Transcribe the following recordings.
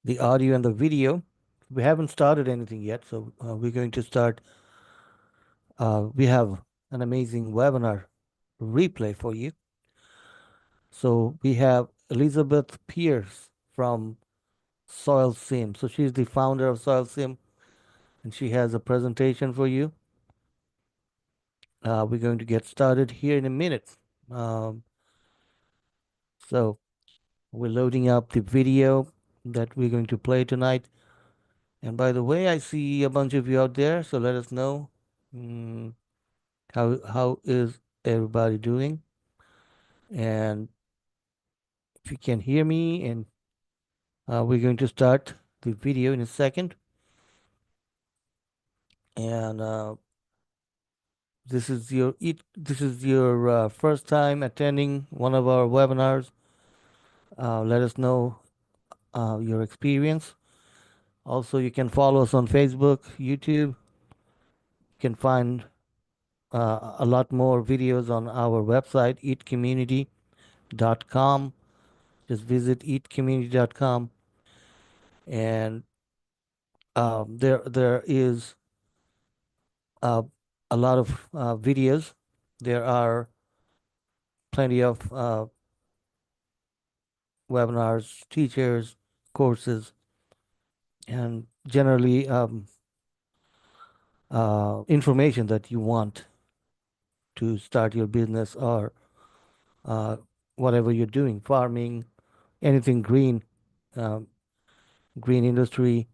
the audio and the video. We haven't started anything yet, so we're going to start. We have an amazing webinar replay for you. So we have Elizabeth Pearce from Soil Sim. So she's the founder of Soil Sim, and she has a presentation for you. We're going to get started here in a minute. Um, so we're loading up the video that we're going to play tonight. And by the way, I see a bunch of you out there, so let us know mm, how is everybody doing, and if you can hear me. And we're going to start the video in a second. And this is your first time attending one of our webinars. Let us know your experience. Also, you can follow us on Facebook, YouTube. You can find a lot more videos on our website, eatcommunity.com. Just visit eatcommunity.com, and there is uh, a lot of videos. There are plenty of webinars, teachers, courses, and generally information that you want to start your business or uh, whatever you're doing, farming, anything green, um, green industry,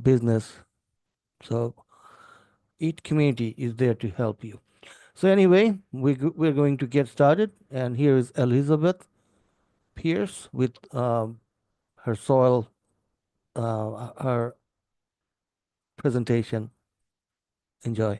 business. So each community is there to help you. So anyway, we're going to get started, and here is Elizabeth Pearce with her soil, her presentation. Enjoy.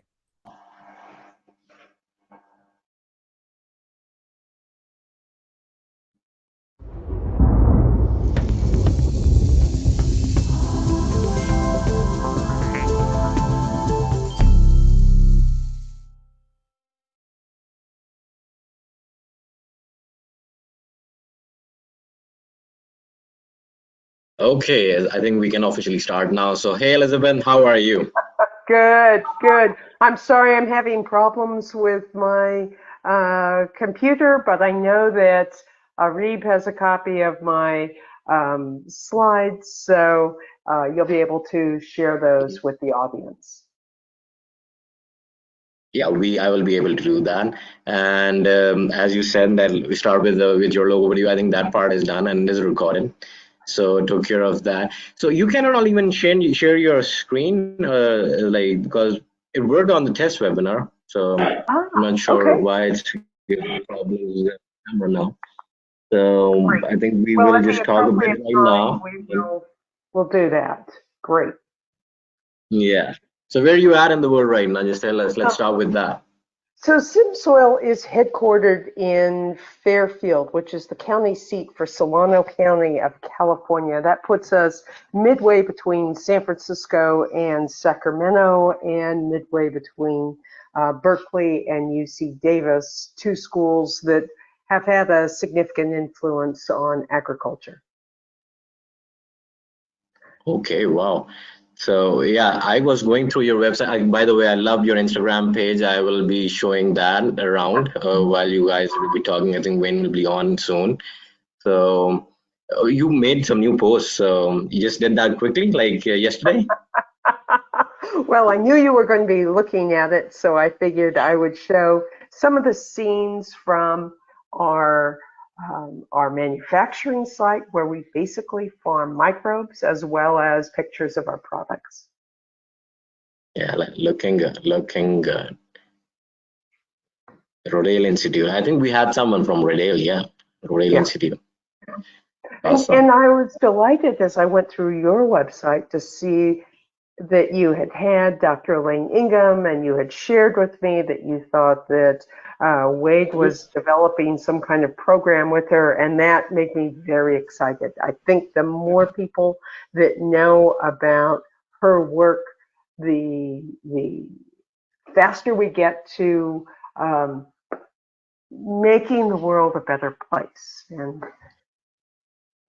Okay, I think we can officially start now. So, hey Elizabeth, how are you? Good, good. I'm sorry I'm having problems with my computer, but I know that Reeb has a copy of my slides, so you'll be able to share those with the audience. Yeah, I will be able to do that. And as you said, that we start with your logo video. I think that part is done and is recorded. So took care of that. So you cannot even share your screen, like because it worked on the test webinar. So I'm not sure Okay, why it's giving problems with the camera now. So great. I think we Well, will at the just talk a bit appropriate right time, now. we'll do that. Great. Yeah. So where you at in the world right now? Just tell us. Let's start with that. So SymSoil is headquartered in Fairfield, which is the county seat for Solano County of California. That puts us midway between San Francisco and Sacramento, and midway between Berkeley and UC Davis, two schools that have had a significant influence on agriculture. Okay, wow. So yeah, I was going through your website. By the way, I love your Instagram page. I will be showing that around while you guys will be talking. I think Wayne will be on soon. So you made some new posts. So you just did that quickly, like yesterday. Well, I knew you were going to be looking at it, so I figured I would show some of the scenes from our our manufacturing site where we basically farm microbes, as well as pictures of our products. Yeah, like looking good, looking good. Rodale Institute. I think we had someone from Rodale. Yeah, Rodale Yeah. Institute. And Awesome. I was delighted as I went through your website to see that you had Dr. Elaine Ingham, and you had shared with me that you thought that Wade was developing some kind of program with her, and that made me very excited. I think the more people that know about her work, the faster we get to um, making the world a better place. And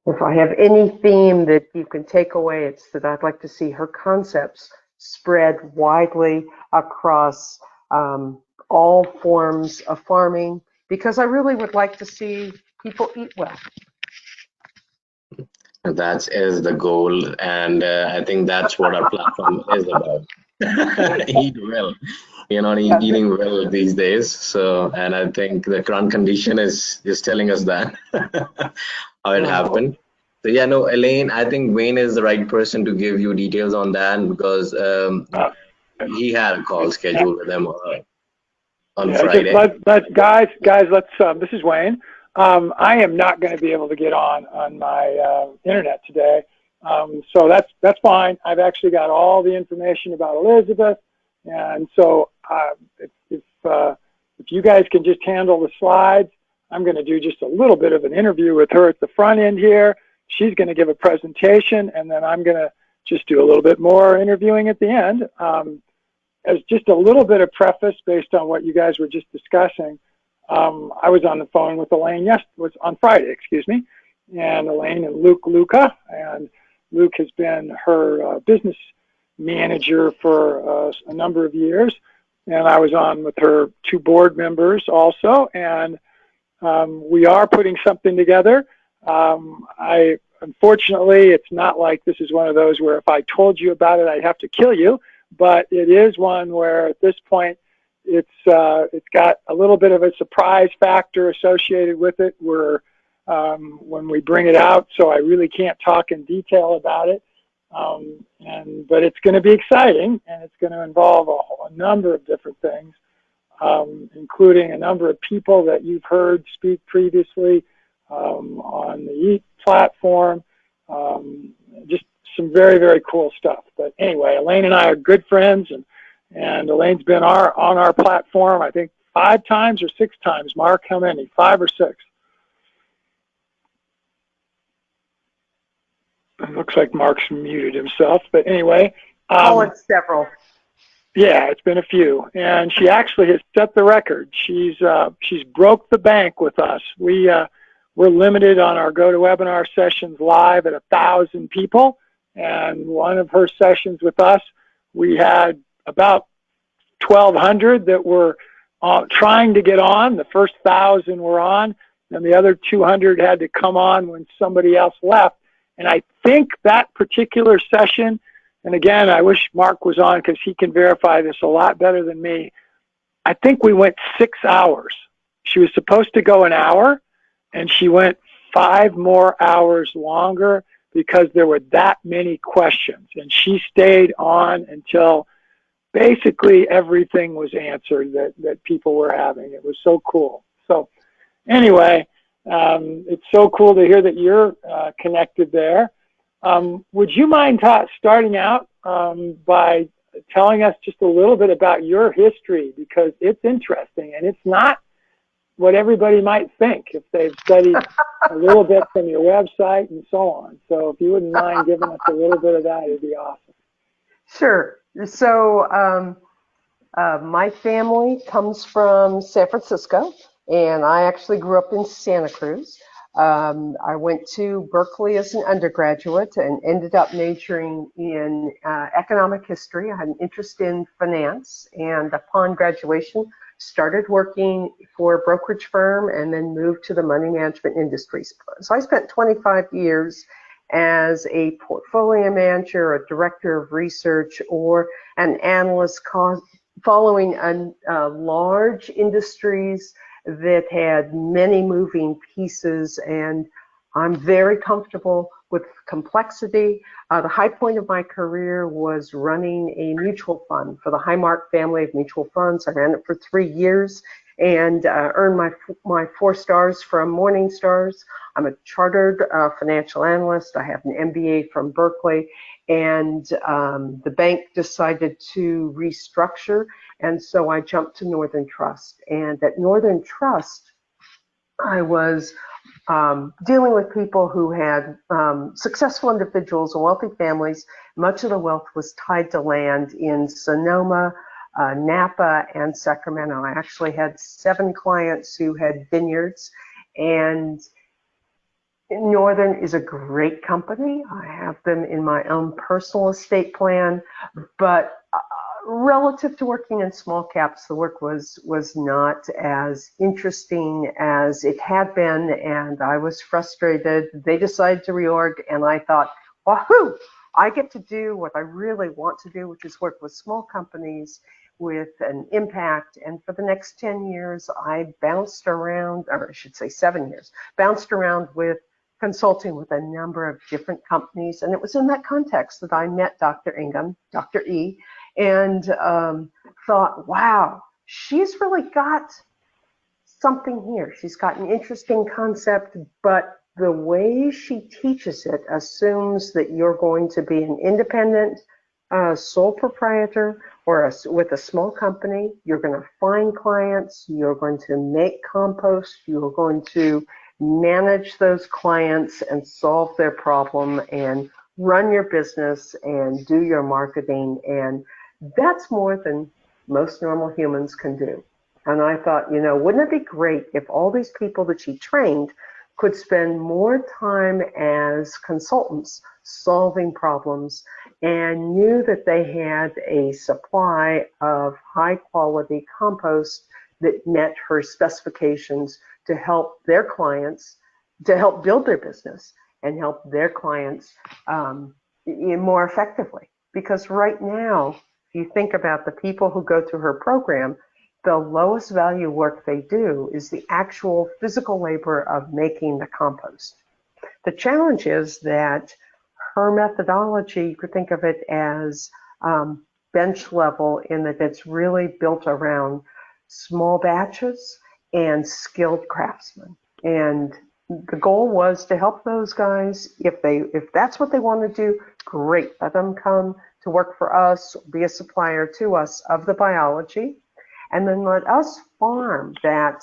If I have any theme that you can take away, it's that I'd like to see her concepts spread widely across all forms of farming because I really would like to see people eat well. That is the goal, and I think that's what our platform is about. Eat well, Yeah, eating well these days. So, and I think the current condition is just telling us that how it right. happened. So yeah, no, Elaine, I think Wayne is the right person to give you details on that because Uh, he had a call scheduled with them on yeah, just Friday. let guys, let's. This is Wayne. I am not going to be able to get on my internet today, so that's fine. I've actually got all the information about Elizabeth, and so if you guys can just handle the slides, I'm going to do just a little bit of an interview with her at the front end here. She's going to give a presentation, and then I'm going to just do a little bit more interviewing at the end. As just a little bit of preface based on what you guys were just discussing, I was on the phone with Elaine was on Friday, excuse me, and Elaine and Luca, and Luke has been her business manager for a number of years, and I was on with her two board members also, and we are putting something together. Unfortunately, it's not like this is one of those where if I told you about it, I'd have to kill you. But it is one where at this point, it's got a little bit of a surprise factor associated with it. When we bring it out, so I really can't talk in detail about it. But it's going to be exciting, and it's going to involve a number of different things. Including a number of people that you've heard speak previously on the EAT platform. Just some very, very cool stuff. But anyway, Elaine and I are good friends, and Elaine's been on our platform, I think 5 times or 6 times. Mark, how many? 5 or 6? It looks like Mark's muted himself. But anyway. Oh, it's several. Yeah, it's been a few, and she actually has set the record. She's broke the bank with us. We're limited on our GoToWebinar sessions live at 1,000 people, and one of her sessions with us, we had about 1,200 that were trying to get on. The first 1,000 were on, and the other 200 had to come on when somebody else left. And I think that particular session. And again, I wish Mark was on because he can verify this a lot better than me. I think we went 6 hours. She was supposed to go an hour, and she went 5 more hours longer because there were that many questions. And she stayed on until basically everything was answered that people were having. It was so cool. So anyway, it's so cool to hear that you're connected there. Would you mind starting out by telling us just a little bit about your history, because it's interesting and it's not what everybody might think if they've studied a little bit from your website and so on. So if you wouldn't mind giving us a little bit of that, it'd be awesome. Sure. So my family comes from San Francisco, and I actually grew up in Santa Cruz. I went to Berkeley as an undergraduate and ended up majoring in economic history. I had an interest in finance, and upon graduation, started working for a brokerage firm and then moved to the money management industries. So I spent 25 years as a portfolio manager, a director of research, or an analyst following large industries that had many moving pieces, and I'm very comfortable with complexity. The high point of my career was running a mutual fund for the Highmark family of mutual funds. I ran it for 3 years and earned my 4 stars from Morningstars. I'm a chartered financial analyst. I have an MBA from Berkeley, and the bank decided to restructure, and so I jumped to Northern Trust. And at Northern Trust, I was dealing with people who had successful individuals and wealthy families. Much of the wealth was tied to land in Sonoma, Napa, and Sacramento. I actually had 7 clients who had vineyards, and Northern is a great company. I have them in my own personal estate plan, but relative to working in small caps, the work was not as interesting as it had been, and I was frustrated. They decided to reorg, and I thought, wahoo! I get to do what I really want to do, which is work with small companies with an impact. And for the next 10 years, I bounced around, or I should say 7 years, bounced around with consulting with a number of different companies. And it was in that context that I met Dr. Ingham, Dr. E, and thought, wow, she's really got something here. She's got an interesting concept, but the way she teaches it assumes that you're going to be an independent sole proprietor or with a small company. You're going to find clients. You're going to make compost. You're going to manage those clients and solve their problem and run your business and do your marketing. And that's more than most normal humans can do. And I thought, wouldn't it be great if all these people that she trained could spend more time as consultants solving problems and knew that they had a supply of high quality compost that met her specifications to help their clients, to help build their business and help their clients more effectively. Because right now, if you think about the people who go through her program, the lowest value work they do is the actual physical labor of making the compost. The challenge is that her methodology, you could think of it as bench level in that it's really built around small batches and skilled craftsmen. And the goal was to help those guys. If that's what they want to do, great. Let them come to work for us, be a supplier to us of the biology, and then let us farm that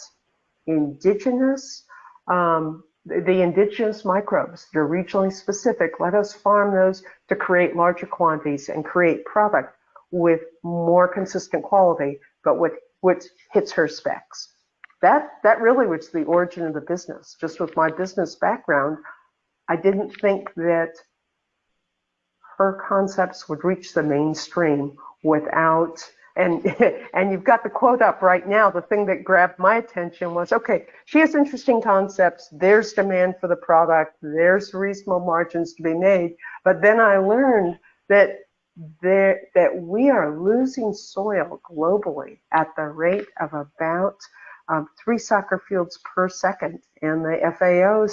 indigenous, the indigenous microbes that are regionally specific. Let us farm those to create larger quantities and create product with more consistent quality, but which hits her specs. That really was the origin of the business. Just with my business background, I didn't think that her concepts would reach the mainstream without, and you've got the quote up right now. The thing that grabbed my attention was, okay, she has interesting concepts. There's demand for the product. There's reasonable margins to be made. But then I learned that we are losing soil globally at the rate of about 3 soccer fields per second. And the FAO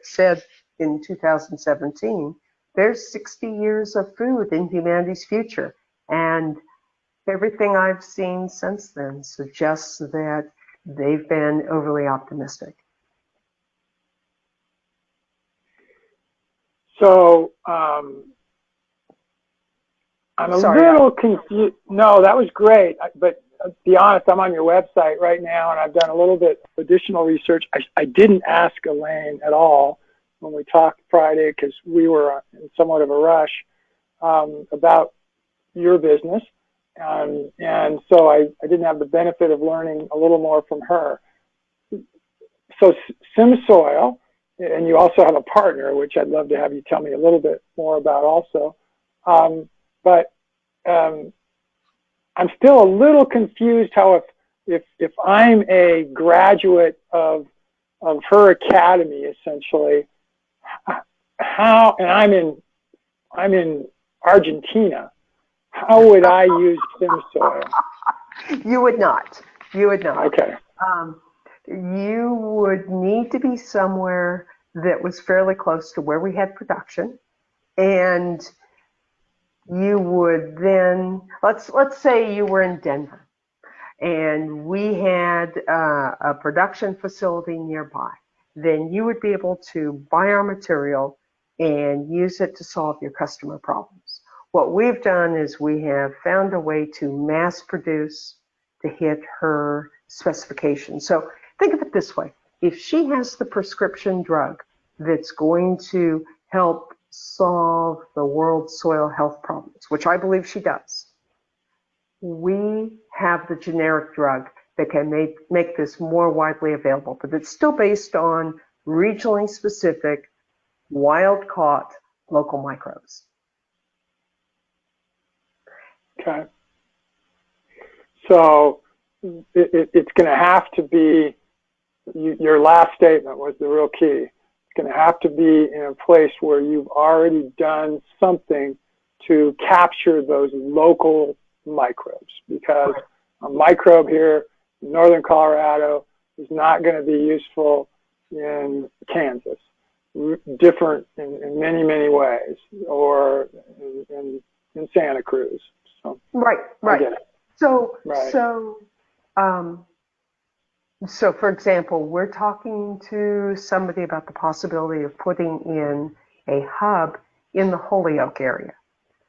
said in 2017, there's 60 years of food in humanity's future. And everything I've seen since then suggests that they've been overly optimistic. So I'm a little confused. No, that was great. But to be honest, I'm on your website right now, and I've done a little bit of additional research. I didn't ask Elaine at all when we talked Friday because we were in somewhat of a rush about your business. And so I didn't have the benefit of learning a little more from her. So SymSoil, and you also have a partner, which I'd love to have you tell me a little bit more about also. But I'm still a little confused how if I'm a graduate of her academy, essentially, how, and I'm in Argentina, how would I use SymSoil? You would not. You would not. Okay. You would need to be somewhere that was fairly close to where we had production, and you would then, let's say you were in Denver, and we had a production facility nearby. Then you would be able to buy our material and use it to solve your customer problems. What we've done is we have found a way to mass produce to hit her specifications. So think of it this way. If she has the prescription drug that's going to help solve the world's soil health problems, which I believe she does, we have the generic drug that can make this more widely available, but it's still based on regionally specific, wild-caught local microbes. Okay. So it's going to have to be, your last statement was the real key. It's going to have to be in a place where you've already done something to capture those local microbes, because a microbe here in northern Colorado is not going to be useful in Kansas, different in many, many ways, or in Santa Cruz. So, right. So, right. So, for example, we're talking to somebody about the possibility of putting in a hub in the Holyoke area.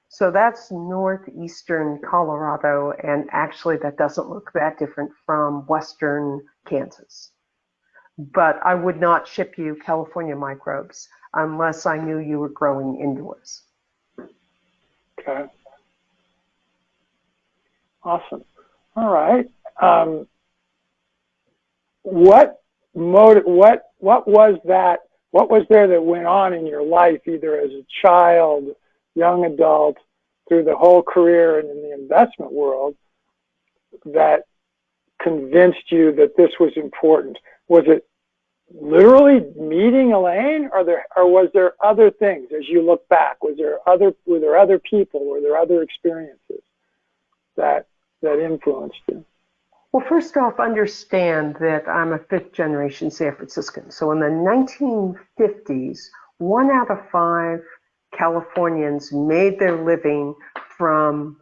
So that's northeastern Colorado, and actually that doesn't look that different from western Kansas. But I would not ship you California microbes unless I knew you were growing indoors. Okay. Awesome. All right. What was that? What was there that went on in your life, either as a child, young adult, through the whole career and in the investment world, that convinced you that this was important? Was it literally meeting Elaine, or was there other things as you look back? Were there other people? Were there other experiences that influenced you? Well, first off, understand that I'm a fifth-generation San Franciscan. So in the 1950s, 1 out of 5 Californians made their living from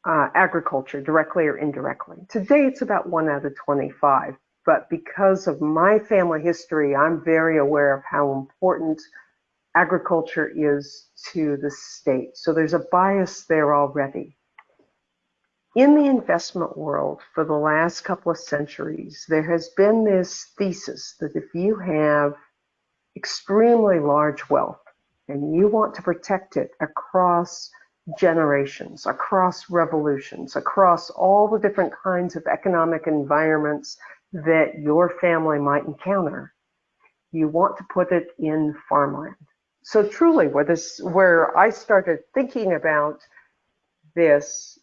agriculture, directly or indirectly. Today, it's about 1 out of 25. But because of my family history, I'm very aware of how important agriculture is to the state. So there's a bias there already. In the investment world for the last couple of centuries, there has been this thesis that if you have extremely large wealth and you want to protect it across generations, across revolutions, across all the different kinds of economic environments that your family might encounter, you want to put it in farmland. So truly, where I started thinking about this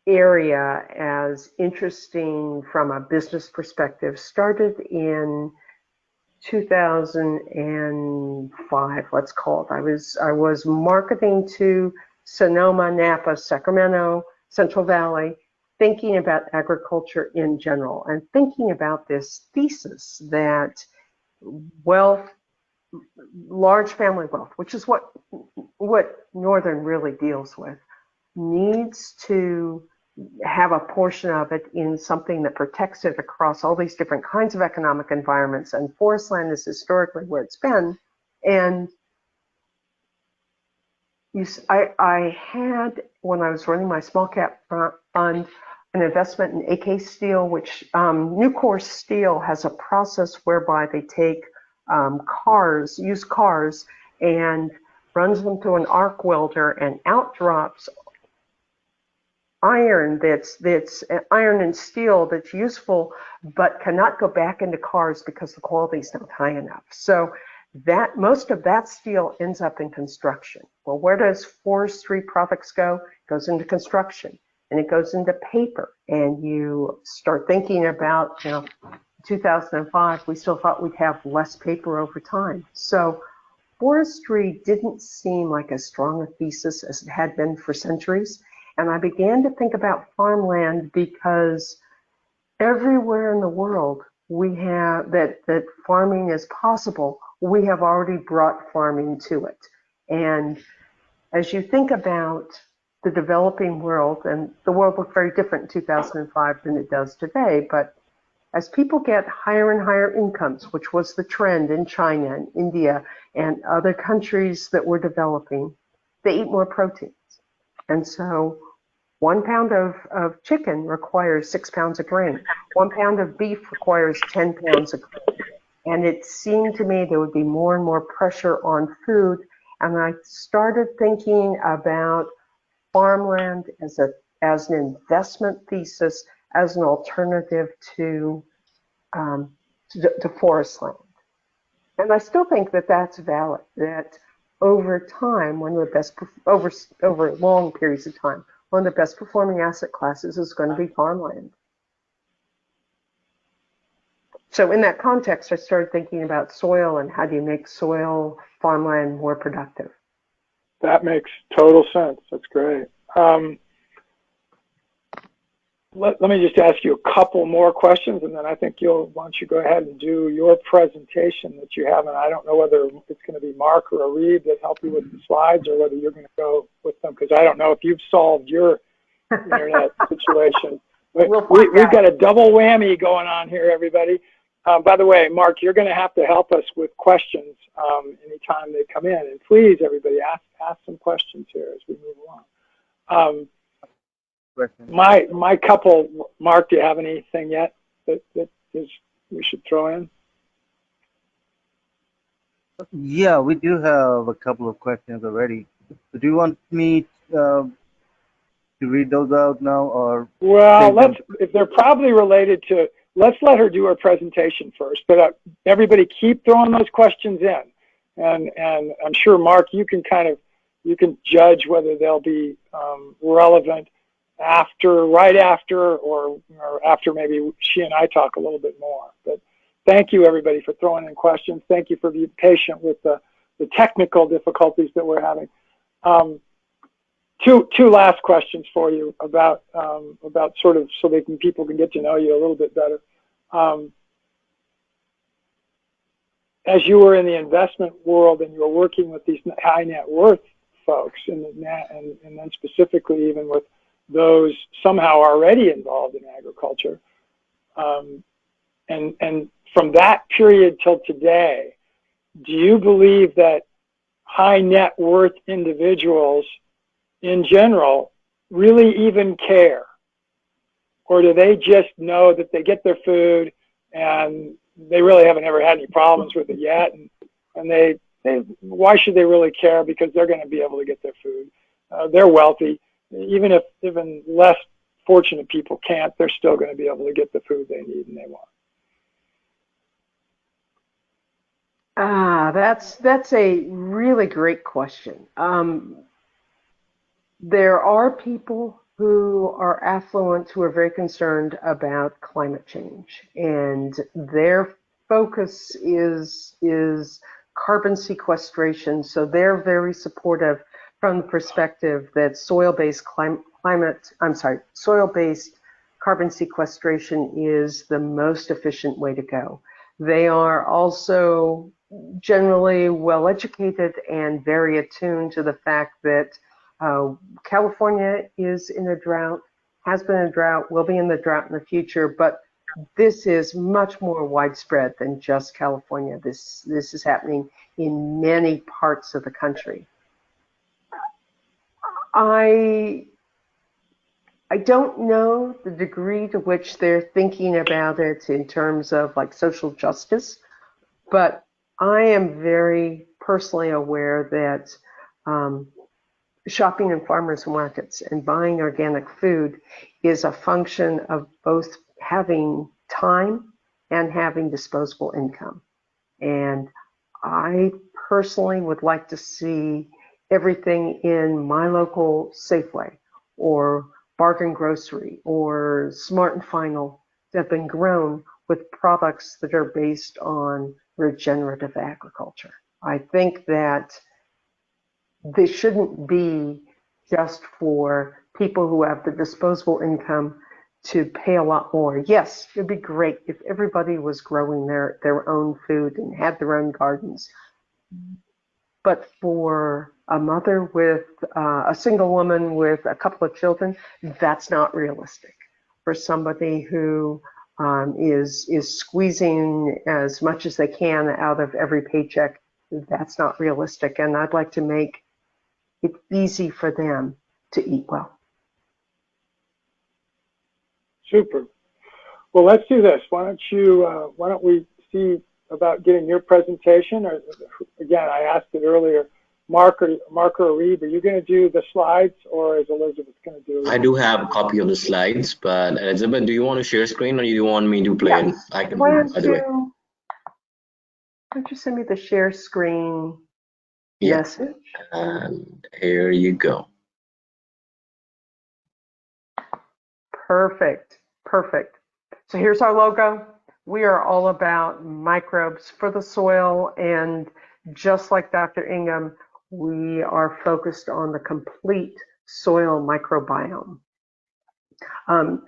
area as interesting from a business perspective started in 2005, let's call it. I was marketing to Sonoma, Napa, Sacramento, Central Valley, thinking about agriculture in general and thinking about this thesis that wealth, large family wealth, which is what Northern really deals with, needs to have a portion of it in something that protects it across all these different kinds of economic environments, and forest land is historically where it's been. And I had, when I was running my small cap fund, an investment in AK Steel, which Nucor Steel has a process whereby they take used cars, and runs them through an arc welder, and out drops iron that's iron and steel that's useful but cannot go back into cars because the quality is not high enough. So that most of that steel ends up in construction. Well, where does forestry products go? It goes into construction, and it goes into paper. And you start thinking about, 2005, we still thought we'd have less paper over time. So forestry didn't seem like as strong a thesis as it had been for centuries. And I began to think about farmland because everywhere in the world we have that farming is possible, we have already brought farming to it. And as you think about the developing world, and the world looked very different in 2005 than it does today, but as people get higher and higher incomes, which was the trend in China and India and other countries that were developing, they eat more proteins. And so 1 pound of chicken requires 6 pounds of grain. 1 pound of beef requires 10 pounds of grain. And it seemed to me there would be more and more pressure on food. And I started thinking about farmland as an investment thesis, as an alternative to forest land. And I still think that that's valid, that over time, one of the best, over long periods of time, one of the best performing asset classes is going to be farmland. So in that context, I started thinking about soil and how do you make soil, farmland more productive. That makes total sense. That's great. Let me just ask you a couple more questions, and then I think why don't you go ahead and do your presentation that you have, and I don't know whether it's going to be Mark or Arib that help you with the slides, or whether you're going to go with them, because I don't know if you've solved your internet situation. We've got a double whammy going on here, everybody. By the way, Mark, you're going to have to help us with questions anytime they come in, and please, everybody, ask some questions here as we move along. My couple, Mark, do you have anything yet that we should throw in? Yeah, we do have a couple of questions already. So do you want me to read those out now, or? Well, if they're probably related to, let's let her do her presentation first. But everybody keep throwing those questions in, and I'm sure Mark, you can judge whether they'll be relevant right after, or after maybe she and I talk a little bit more. But thank you, everybody, for throwing in questions. Thank you for being patient with the technical difficulties that we're having. Two last questions for you about sort of so people can get to know you a little bit better. As you were in the investment world and you were working with these high net worth folks, and then specifically even with those somehow already involved in agriculture, and from that period till today, do you believe that high net worth individuals in general really even care? Or do they just know that they get their food and they really haven't ever had any problems with it yet, and they why should they really care, because they're going to be able to get their food. They're wealthy. Even if even less fortunate people can't, they're still going to be able to get the food they need and they want. That's a really great question. There are people who are affluent who are very concerned about climate change, and their focus is carbon sequestration. So they're very supportive from the perspective that soil-based soil-based carbon sequestration is the most efficient way to go. They are also generally well educated and very attuned to the fact that California is in a drought, has been in a drought, will be in the drought in the future, but this is much more widespread than just California. This is happening in many parts of the country. I don't know the degree to which they're thinking about it in terms of like social justice, but I am very personally aware that shopping in farmers markets and buying organic food is a function of both having time and having disposable income. And I personally would like to see everything in my local Safeway or Bargain Grocery or Smart and Final that have been grown with products that are based on regenerative agriculture. I think that this shouldn't be just for people who have the disposable income to pay a lot more. Yes, it'd be great if everybody was growing their own food and had their own gardens. But for a mother with a single woman with a couple of children, that's not realistic. For somebody who is squeezing as much as they can out of every paycheck, that's not realistic. And I'd like to make it easy for them to eat well. Super. Well, let's do this. Why don't we see about getting your presentation? Or again, I asked it earlier. Mark or Arib, are you going to do the slides, or is Elizabeth going to do it? I do have a copy of the slides, but Elizabeth, do you want to share screen, or do you want me to play it? I can do it, by the way. Don't you send me the share screen Yeah, message? and here you go. Perfect. Perfect. So here's our logo. We are all about microbes for the soil, and just like Dr. Ingham, we are focused on the complete soil microbiome. Um,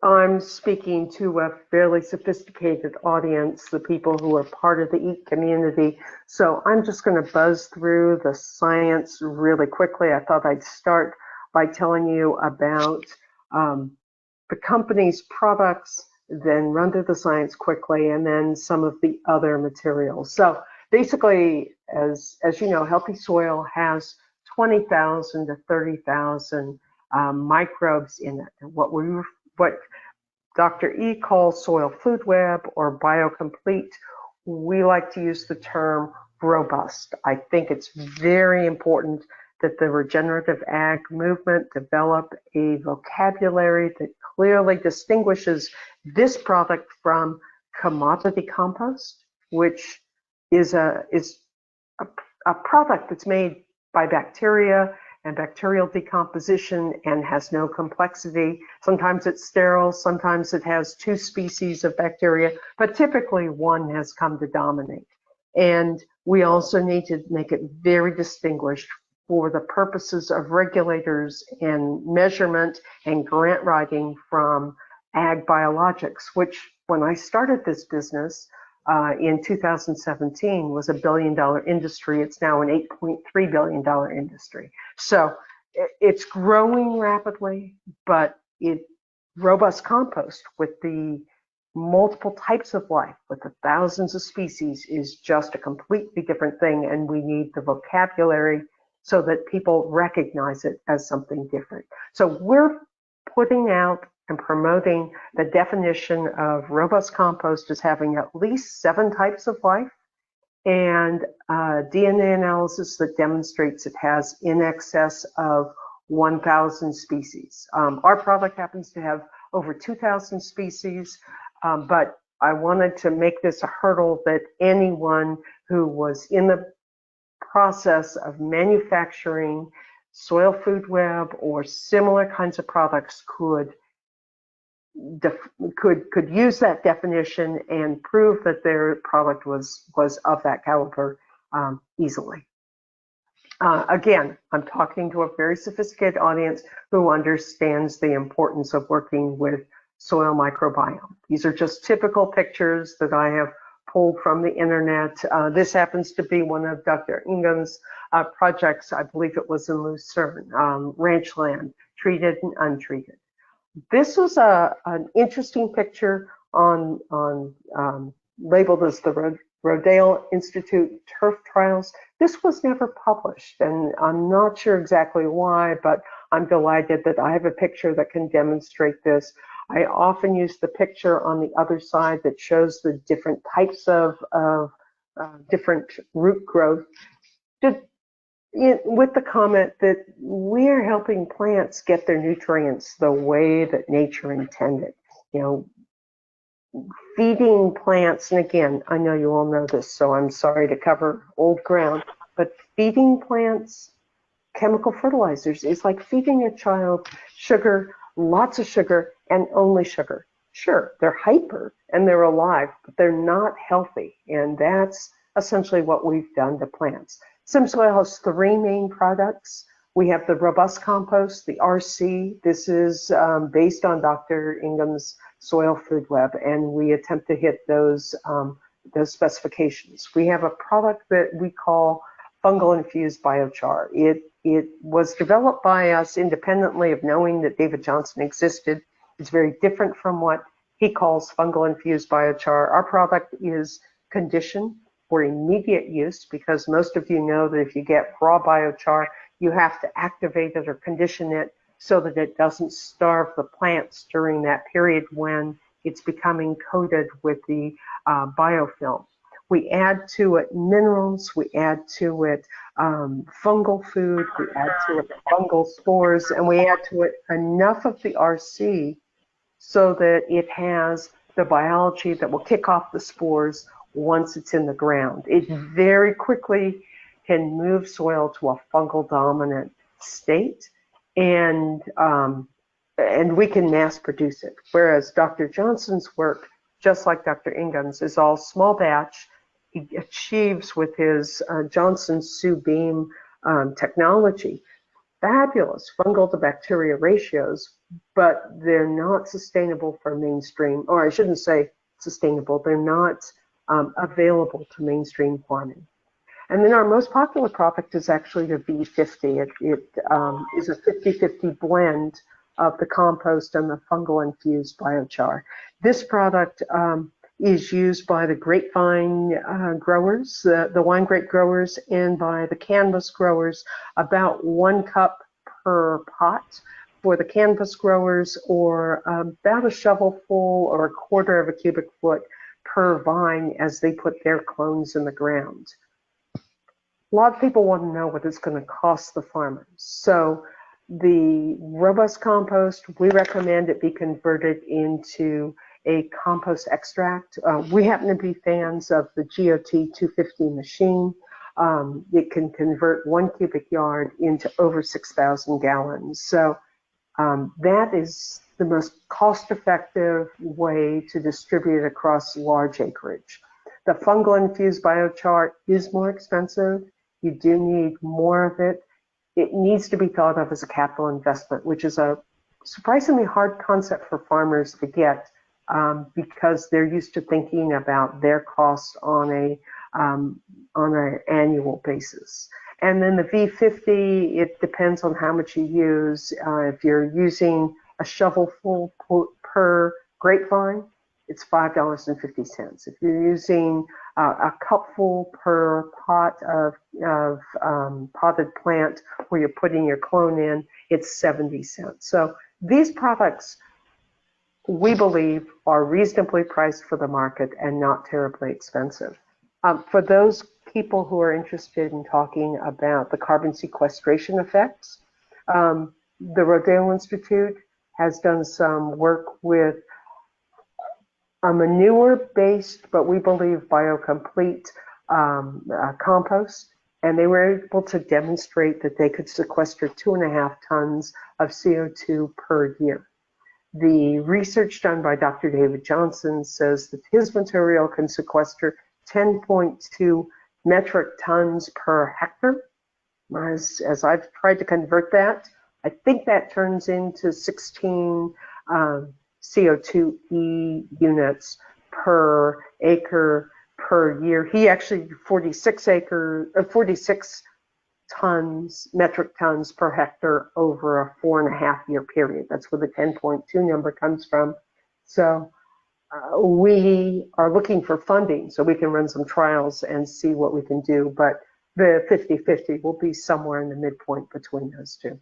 I'm speaking to a fairly sophisticated audience, the people who are part of the EAT community. So I'm just going to buzz through the science really quickly. I thought I'd start by telling you about the company's products, then run through the science quickly, and then some of the other materials. So basically, as you know, healthy soil has 20,000 to 30,000 microbes in it. And what Dr. E calls soil food web or biocomplete, we like to use the term robust. I think it's very important that the regenerative ag movement develop a vocabulary that clearly distinguishes this product from commodity compost, which is a product that's made by bacteria and bacterial decomposition and has no complexity. Sometimes it's sterile, sometimes it has two species of bacteria, but typically one has come to dominate. And we also need to make it very distinguished for the purposes of regulators and measurement and grant writing from ag biologics, which when I started this business in 2017 was $1 billion industry. It's now an $8.3 billion industry. So it's growing rapidly, but robust compost with the multiple types of life, with the thousands of species, is just a completely different thing, and we need the vocabulary so that people recognize it as something different. So we're putting out and promoting the definition of robust compost as having at least 7 types of life, and DNA analysis that demonstrates it has in excess of 1,000 species. Our product happens to have over 2,000 species, but I wanted to make this a hurdle that anyone who was in the process of manufacturing soil food web or similar kinds of products could use that definition and prove that their product was of that caliber easily. Again, I'm talking to a very sophisticated audience who understands the importance of working with soil microbiome. These are just typical pictures that I have pulled from the internet. This happens to be one of Dr. Ingham's projects. I believe it was in Lucerne, ranch land, treated and untreated. This was an interesting picture on labeled as the Rodale Institute turf trials. This was never published, and I'm not sure exactly why, but I'm delighted that I have a picture that can demonstrate this. I often use the picture on the other side that shows the different types of different root growth, with the comment that we are helping plants get their nutrients the way that nature intended. You know, feeding plants, and again, I know you all know this, so I'm sorry to cover old ground, but feeding plants chemical fertilizers is like feeding a child sugar, lots of sugar, and only sugar. Sure, they're hyper and they're alive, but they're not healthy, and that's essentially what we've done to plants. SymSoil has 3 main products. We have the robust compost, the RC. This is based on Dr. Ingham's soil food web, and we attempt to hit those specifications. We have a product that we call fungal infused biochar. It was developed by us independently of knowing that David Johnson existed. It's very different from what he calls fungal infused biochar. Our product is conditioned for immediate use, because most of you know that if you get raw biochar, you have to activate it or condition it so that it doesn't starve the plants during that period when it's becoming coated with the biofilm. We add to it minerals, we add to it fungal food, we add to it fungal spores, and we add to it enough of the RC so that it has the biology that will kick off the spores once it's in the ground. It very quickly can move soil to a fungal dominant state, and we can mass produce it. Whereas Dr. Johnson's work, just like Dr. Ingham's, is all small batch. He achieves with his Johnson Sue Beam technology fabulous fungal to bacteria ratios, but they're not sustainable for mainstream, or I shouldn't say sustainable, they're not available to mainstream farming. And then our most popular product is actually the V50. It is a 50-50 blend of the compost and the fungal infused biochar. This product is used by the grapevine growers, the wine grape growers, and by the canvas growers, about 1 cup per pot for the canvas growers, or about a shovelful or a quarter of a cubic foot per vine as they put their clones in the ground. A lot of people want to know what it's going to cost the farmers. So the robust compost, we recommend it be converted into a compost extract. We happen to be fans of the GOT 250 machine. It can convert 1 cubic yard into over 6,000 gallons. So that is the most cost-effective way to distribute it across large acreage. The fungal infused biochar is more expensive. You do need more of it. It needs to be thought of as a capital investment, which is a surprisingly hard concept for farmers to get because they're used to thinking about their costs on an annual basis. And then the V50, it depends on how much you use. If you're using a shovelful per grapevine, it's $5.50. If you're using a cupful per pot of potted plant where you're putting your clone in, it's 70 cents. So these products, we believe, are reasonably priced for the market and not terribly expensive. For those people who are interested in talking about the carbon sequestration effects, the Rodale Institute has done some work with a manure-based, but we believe biocomplete compost, and they were able to demonstrate that they could sequester 2.5 tons of CO2 per year. The research done by Dr. David Johnson says that his material can sequester 10.2 metric tons per hectare. As I've tried to convert that, I think that turns into 16 CO2e units per acre per year. He actually 46 metric tons per hectare over a 4.5-year period. That's where the 10.2 number comes from. So we are looking for funding so we can run some trials and see what we can do. But the 50-50 will be somewhere in the midpoint between those two.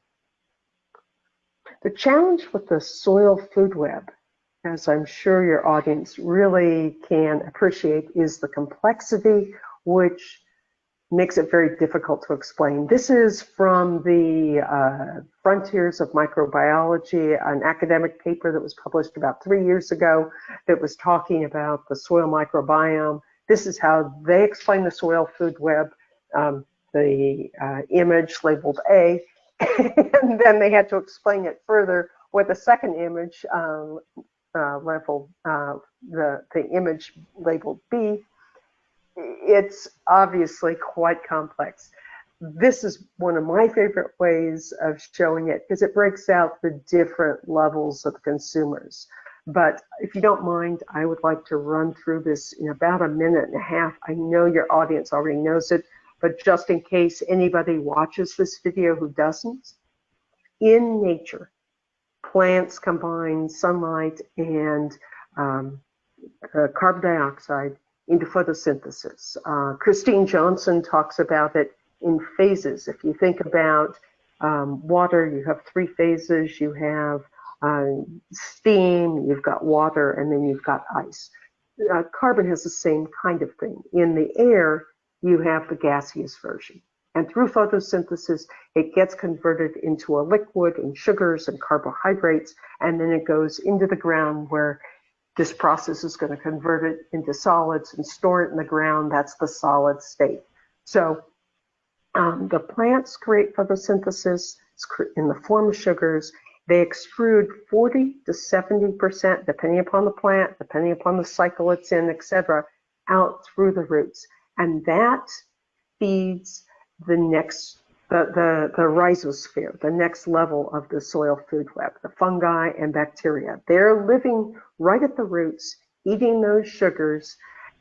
The challenge with the soil food web, as I'm sure your audience really can appreciate, is the complexity, which makes it very difficult to explain. This is from the Frontiers of Microbiology, an academic paper that was published about 3 years ago that was talking about the soil microbiome. This is how they explain the soil food web, the image labeled A, and then they had to explain it further with a second image labeled, the image labeled B. It's obviously quite complex. This is one of my favorite ways of showing it because it breaks out the different levels of consumers. But if you don't mind, I would like to run through this in about 1.5 minutes. I know your audience already knows it, but just in case anybody watches this video who doesn't, in nature, plants combine sunlight and carbon dioxide into photosynthesis. Christine Johnson talks about it in phases. If you think about water, you have 3 phases. You have steam, you've got water, and then you've got ice. Carbon has the same kind of thing. In the air, you have the gaseous version. And through photosynthesis, it gets converted into a liquid and sugars and carbohydrates, and then it goes into the ground where This process is going to convert it into solids and store it in the ground. That's the solid state. So the plants create photosynthesis in the form of sugars. They extrude 40 to 70%, depending upon the plant, depending upon the cycle it's in, etc., out through the roots. And that feeds the next, the rhizosphere, the next level of the soil food web, the fungi and bacteria. They're living right at the roots, eating those sugars,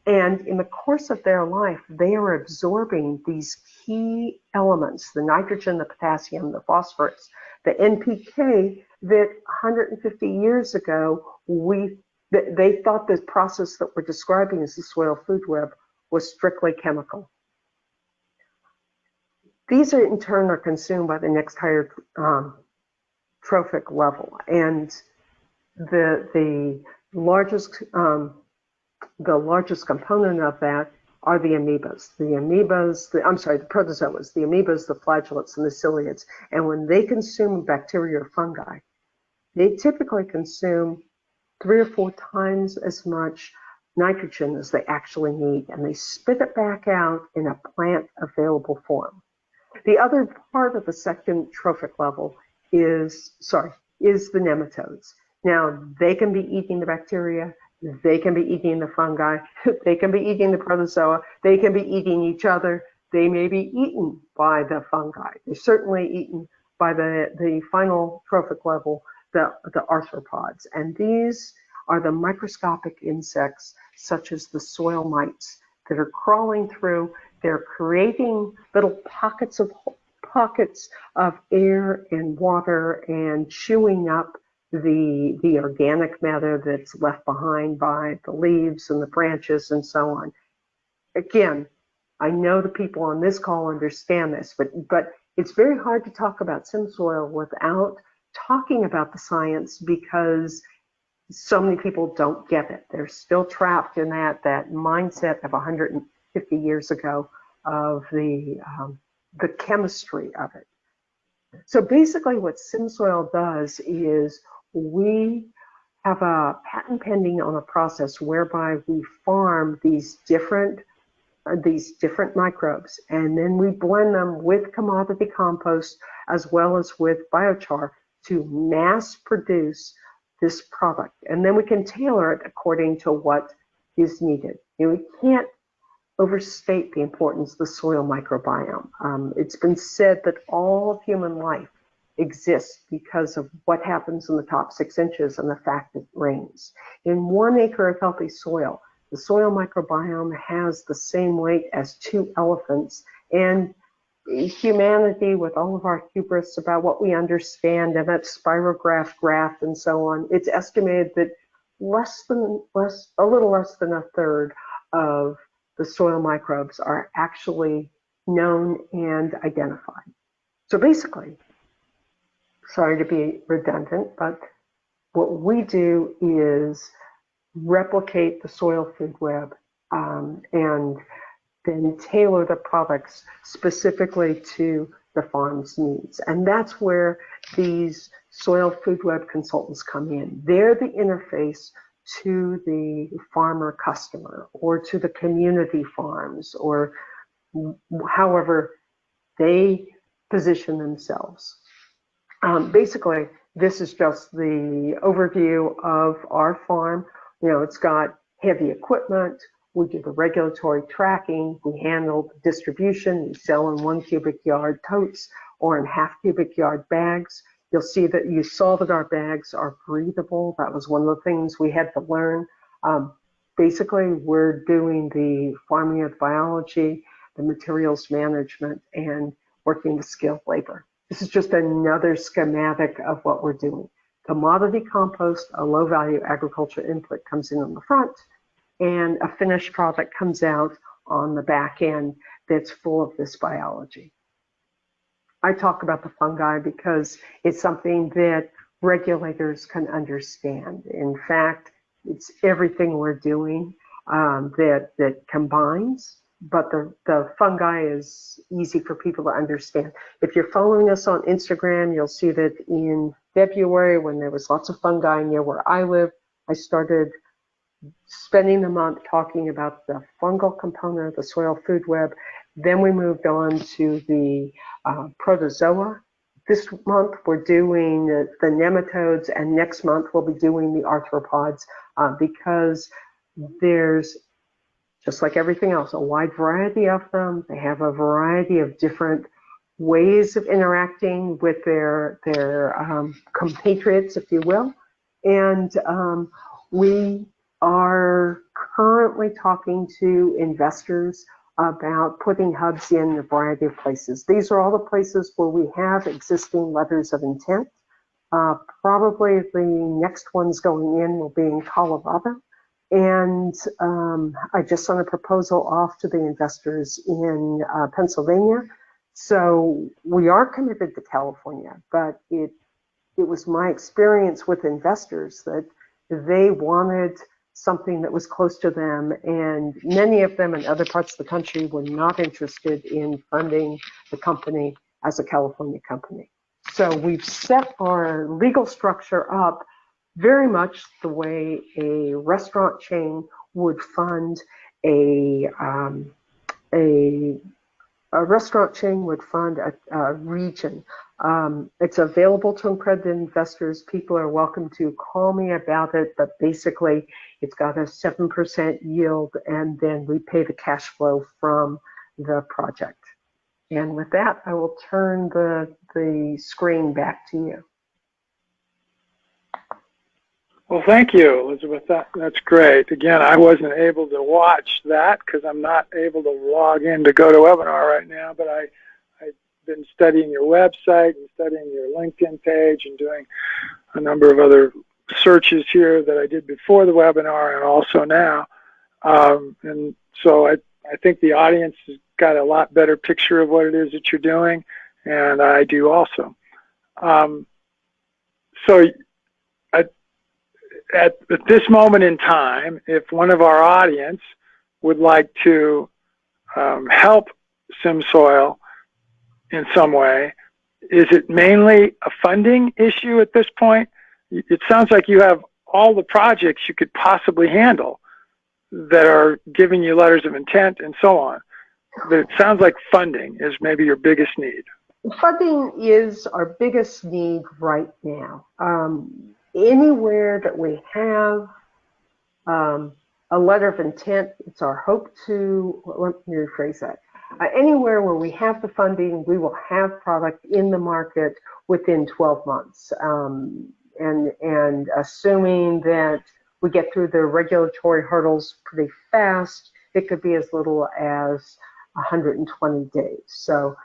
and in the course of their life, they are absorbing these key elements, the nitrogen, the potassium, the phosphorus, the NPK, that 150 years ago, they thought this process that we're describing as the soil food web was strictly chemical. These are in turn are consumed by the next higher trophic level, and the largest component of that are the amoebas. The protozoas, the amoebas, the flagellates, and the ciliates. And when they consume bacteria or fungi, they typically consume 3 or 4 times as much nitrogen as they actually need, and they spit it back out in a plant available form. The other part of the second trophic level is the nematodes. Now, they can be eating the bacteria, they can be eating the fungi, they can be eating the protozoa, they can be eating each other, they may be eaten by the fungi. They're certainly eaten by the final trophic level, the arthropods. And these are the microscopic insects, such as the soil mites, that are crawling through. They're creating little pockets of air and water and chewing up the organic matter that's left behind by the leaves and the branches and so on. Again, I know the people on this call understand this, but it's very hard to talk about SymSoil without talking about the science, because so many people don't get it. They're still trapped in that mindset of 150 years ago of the chemistry of it. So basically what SymSoil does is we have a patent pending on a process whereby we farm these different microbes, and then we blend them with commodity compost as well as with biochar to mass produce this product. And then we can tailor it according to what is needed. And we can't overstate the importance of the soil microbiome. It's been said that all of human life exists because of what happens in the top 6 inches and the fact that it rains. In 1 acre of healthy soil, the soil microbiome has the same weight as 2 elephants. And humanity, with all of our hubris about what we understand and that spirograph graph and so on, it's estimated that a little less than a third of the soil microbes are actually known and identified. So basically, sorry to be redundant, but what we do is replicate the soil food web and then tailor the products specifically to the farm's needs. And that's where these soil food web consultants come in. They're the interface to the farmer customer or to the community farms, or however they position themselves. Basically, this is just the overview of our farm. You know, it's got heavy equipment. We do the regulatory tracking. We handle the distribution. We sell in 1 cubic yard totes or in half cubic yard bags. You'll see that you saw that our bags are breathable. That was one of the things we had to learn. Basically, we're doing the farming of biology, the materials management, and working with skilled labor. This is just another schematic of what we're doing. Commodity compost, a low-value agriculture input, comes in on the front, and a finished product comes out on the back end that's full of this biology. I talk about the fungi because it's something that regulators can understand. In fact, it's everything we're doing that combines, but the fungi is easy for people to understand. If you're following us on Instagram, you'll see that in February, when there was lots of fungi near where I live, I started spending the month talking about the fungal component of the soil food web. Then we moved on to the protozoa. This month we're doing the nematodes, and next month we'll be doing the arthropods because there's, just like everything else, a wide variety of them. They have a variety of different ways of interacting with their compatriots, if you will. And we are currently talking to investors about putting hubs in a variety of places. These are all the places where we have existing letters of intent. Probably the next ones going in will be in Colorado. And I just sent a proposal off to the investors in Pennsylvania. So we are committed to California, but it was my experience with investors that they wanted something that was close to them, and many of them in other parts of the country were not interested in funding the company as a California company. So we've set our legal structure up very much the way a restaurant chain would fund a restaurant chain would fund a region. It's available to accredited investors. People are welcome to call me about it, but basically it's got a 7% yield, and then we pay the cash flow from the project. And with that, I will turn the screen back to you. Well, thank you, Elizabeth. That's great. Again, I wasn't able to watch that because I'm not able to log in to GoToWebinar right now, but I've been studying your website and studying your LinkedIn page and doing a number of other searches here that I did before the webinar and also now. And so I think the audience has got a lot better picture of what it is that you're doing, and I do also. So at this moment in time, if one of our audience would like to help SymSoil in some way, is it mainly a funding issue at this point? It sounds like you have all the projects you could possibly handle that are giving you letters of intent and so on. But it sounds like funding is maybe your biggest need. Funding is our biggest need right now. Anywhere that we have a letter of intent, it's our hope to, let me rephrase that. Anywhere where we have the funding, we will have product in the market within 12 months. And assuming that we get through the regulatory hurdles pretty fast, it could be as little as 120 days. So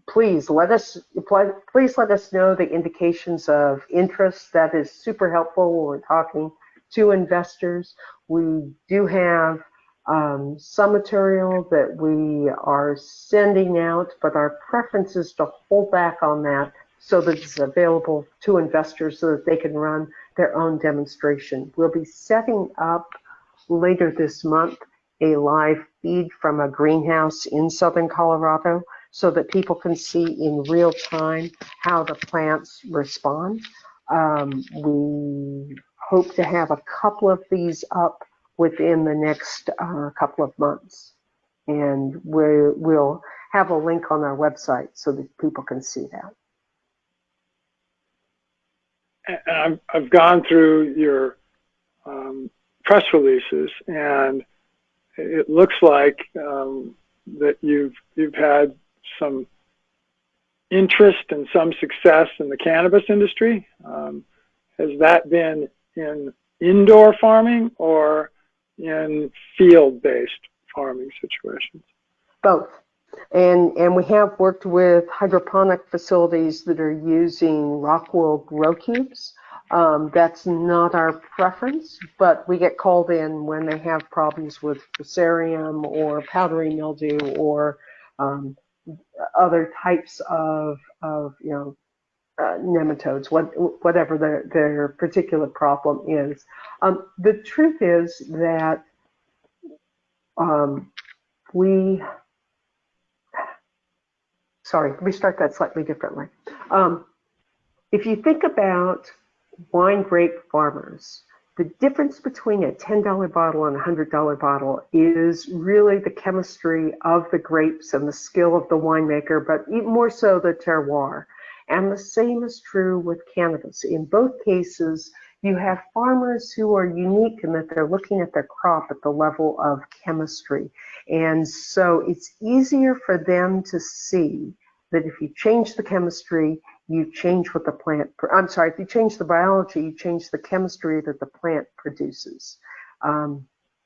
please let us know the indications of interest. That is super helpful when we're talking to investors. We do have some material that we are sending out, but our preference is to hold back on that so that it's available to investors so that they can run their own demonstration. We'll be setting up later this month a live feed from a greenhouse in southern Colorado so that people can see in real time how the plants respond. We hope to have a couple of these up within the next couple of months. And we'll have a link on our website so that people can see that. I've gone through your press releases, and it looks like that you've had some interest and some success in the cannabis industry. Has that been in indoor farming or in field-based farming situations? Both. And we have worked with hydroponic facilities that are using Rockwool grow cubes. That's not our preference, but we get called in when they have problems with fusarium or powdery mildew or other types of nematodes, whatever their particular problem is. The truth is that let me start that slightly differently. If you think about wine grape farmers, The difference between a $10 bottle and a $100 bottle is really the chemistry of the grapes and the skill of the winemaker, but even more so the terroir. And the same is true with cannabis. In both cases, you have farmers who are unique in that they're looking at their crop at the level of chemistry. And so it's easier for them to see that if you change the chemistry, you change what the plant, I'm sorry, if you change the biology, you change the chemistry that the plant produces.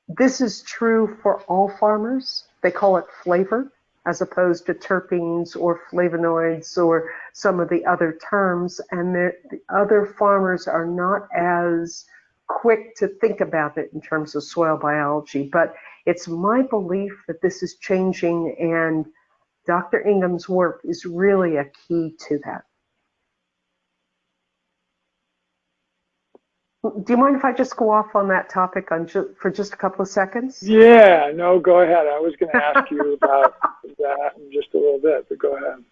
This is true for all farmers. They call it flavor as opposed to terpenes or flavonoids or some of the other terms. And the other farmers are not as quick to think about it in terms of soil biology. But it's my belief that this is changing, and Dr. Ingham's work is really a key to that. Do you mind if I just go off on that topic for just a couple of seconds? Yeah, no, go ahead. I was going to ask you about that in just a little bit, but go ahead.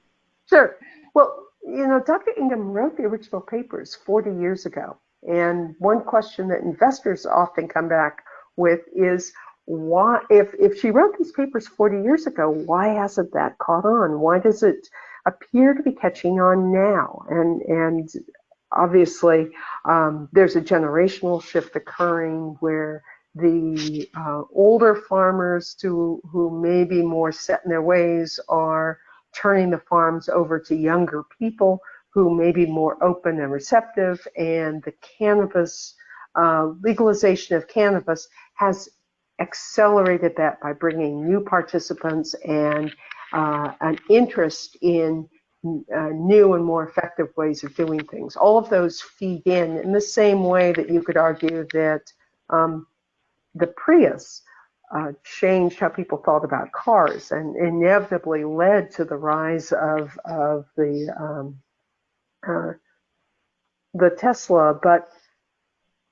Sure. Well, you know, Dr. Ingham wrote the original papers 40 years ago. And one question that investors often come back with is, why, if she wrote these papers 40 years ago, why hasn't that caught on? Why does it appear to be catching on now? And obviously, there's a generational shift occurring where the older farmers who may be more set in their ways are turning the farms over to younger people who may be more open and receptive, and the cannabis, legalization of cannabis has accelerated that by bringing new participants and an interest in new and more effective ways of doing things. All of those feed in the same way that you could argue that the Prius changed how people thought about cars and inevitably led to the rise of the Tesla. But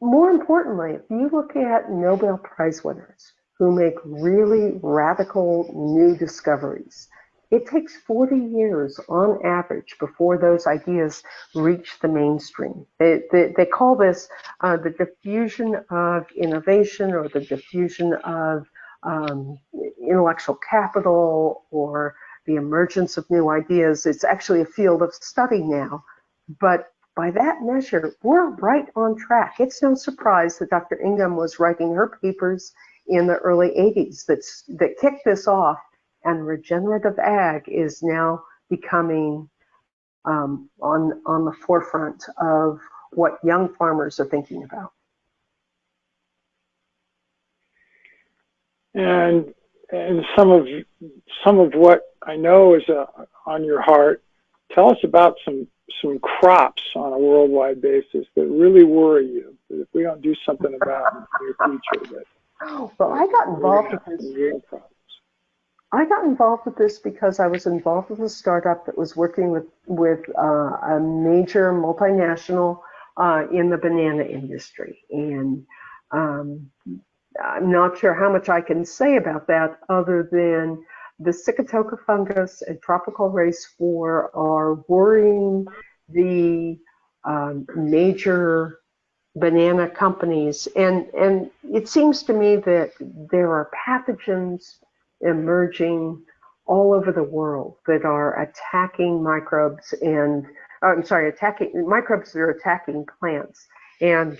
more importantly, if you look at Nobel Prize winners who make really radical new discoveries, it takes 40 years on average before those ideas reach the mainstream. They call this the diffusion of innovation, or the diffusion of intellectual capital, or the emergence of new ideas. It's actually a field of study now. But by that measure, we're right on track. It's no surprise that Dr. Ingham was writing her papers in the early 80s that kicked this off, and regenerative ag is now becoming on the forefront of what young farmers are thinking about. And some of what I know is on your heart. Tell us about some crops on a worldwide basis that really worry you, that if we don't do something about in the near future, well, I got involved with this. Real problems. I got involved with this because I was involved with a startup that was working with a major multinational in the banana industry, and I'm not sure how much I can say about that other than the Sigatoka fungus and tropical race 4 are worrying the major banana companies, and it seems to me that there are pathogens emerging all over the world that are attacking microbes and attacking microbes that are attacking plants. And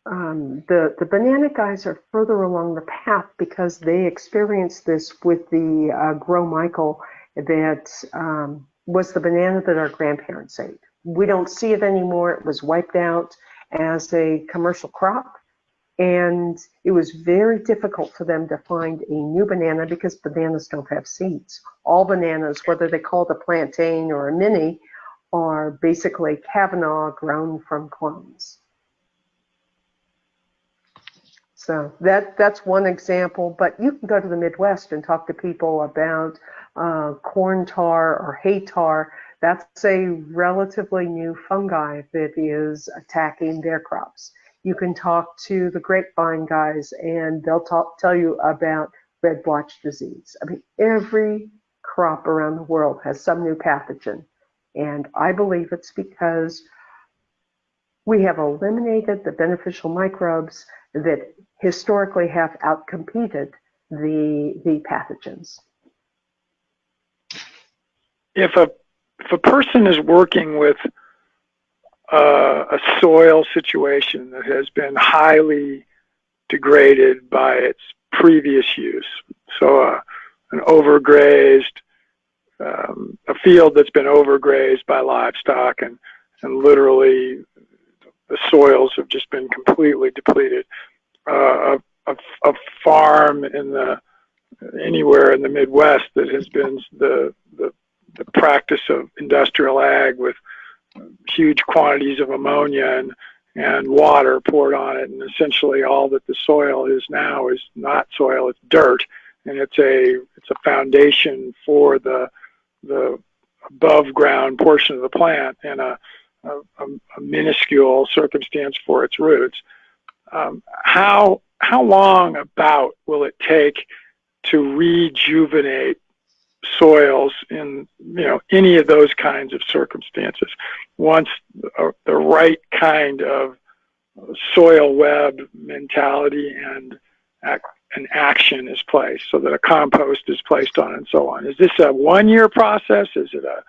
the banana guys are further along the path because they experienced this with the Grow Michael that was the banana that our grandparents ate. We don't see it anymore. It was wiped out as a commercial crop. And it was very difficult for them to find a new banana because bananas don't have seeds. All bananas, whether they call it a plantain or a mini, are basically Kavanaugh grown from clones. So that's one example, but you can go to the Midwest and talk to people about corn tar or hay tar. That's a relatively new fungi that is attacking their crops. You can talk to the grapevine guys and they'll tell you about red blotch disease. I mean, every crop around the world has some new pathogen. And I believe it's because We have eliminated the beneficial microbes that historically have outcompeted the pathogens. If a person is working with a soil situation that has been highly degraded by its previous use, so an overgrazed, a field that's been overgrazed by livestock, and literally the soils have just been completely depleted. A farm anywhere in the Midwest that has been the practice of industrial ag with huge quantities of ammonia and water poured on it, and essentially all that the soil is now is not soil, it's dirt, and it's a foundation for the above ground portion of the plant, and a minuscule circumstance for its roots. How long about will it take to rejuvenate soils in any of those kinds of circumstances once the right kind of soil web mentality and an action is placed, so that a compost is placed on and so on? Is this a 1-year process? Is it a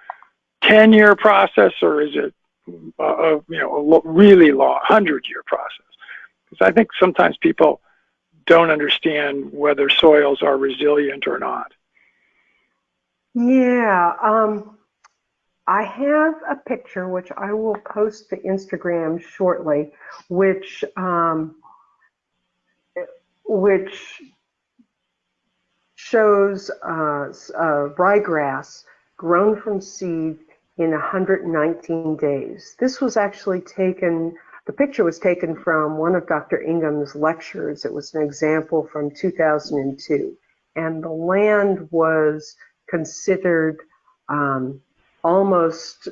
10-year process, or is it a really long 100-year process? Because I think sometimes people don't understand whether soils are resilient or not. Yeah, I have a picture which I will post to Instagram shortly, which shows ryegrass grown from seed in 119 days. This was actually taken, the picture was taken from one of Dr. Ingham's lectures. It was an example from 2002. And the land was considered almost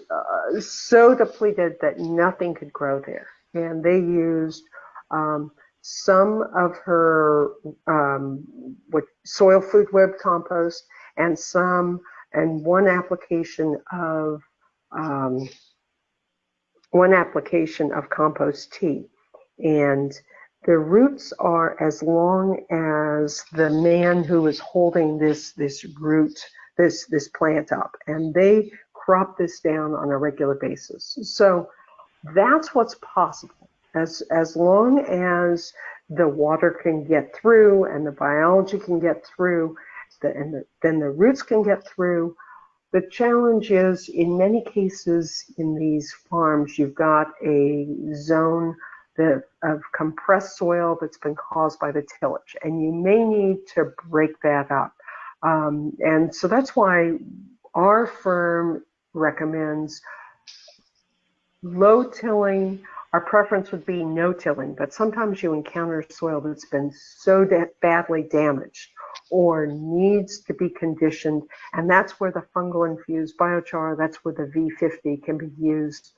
so depleted that nothing could grow there. And they used some of her soil food web compost and one application of compost tea. And the roots are as long as the man who is holding this plant up, and they crop this down on a regular basis. So that's what's possible. As long as the water can get through and the biology can get through, then the roots can get through. The challenge is, in many cases in these farms, you've got a zone of compressed soil that's been caused by the tillage, and you may need to break that up. And so that's why our firm recommends low tilling. Our preference would be no tilling, but sometimes you encounter soil that's been so badly damaged or needs to be conditioned, and that's where the fungal infused biochar, that's where the V50 can be used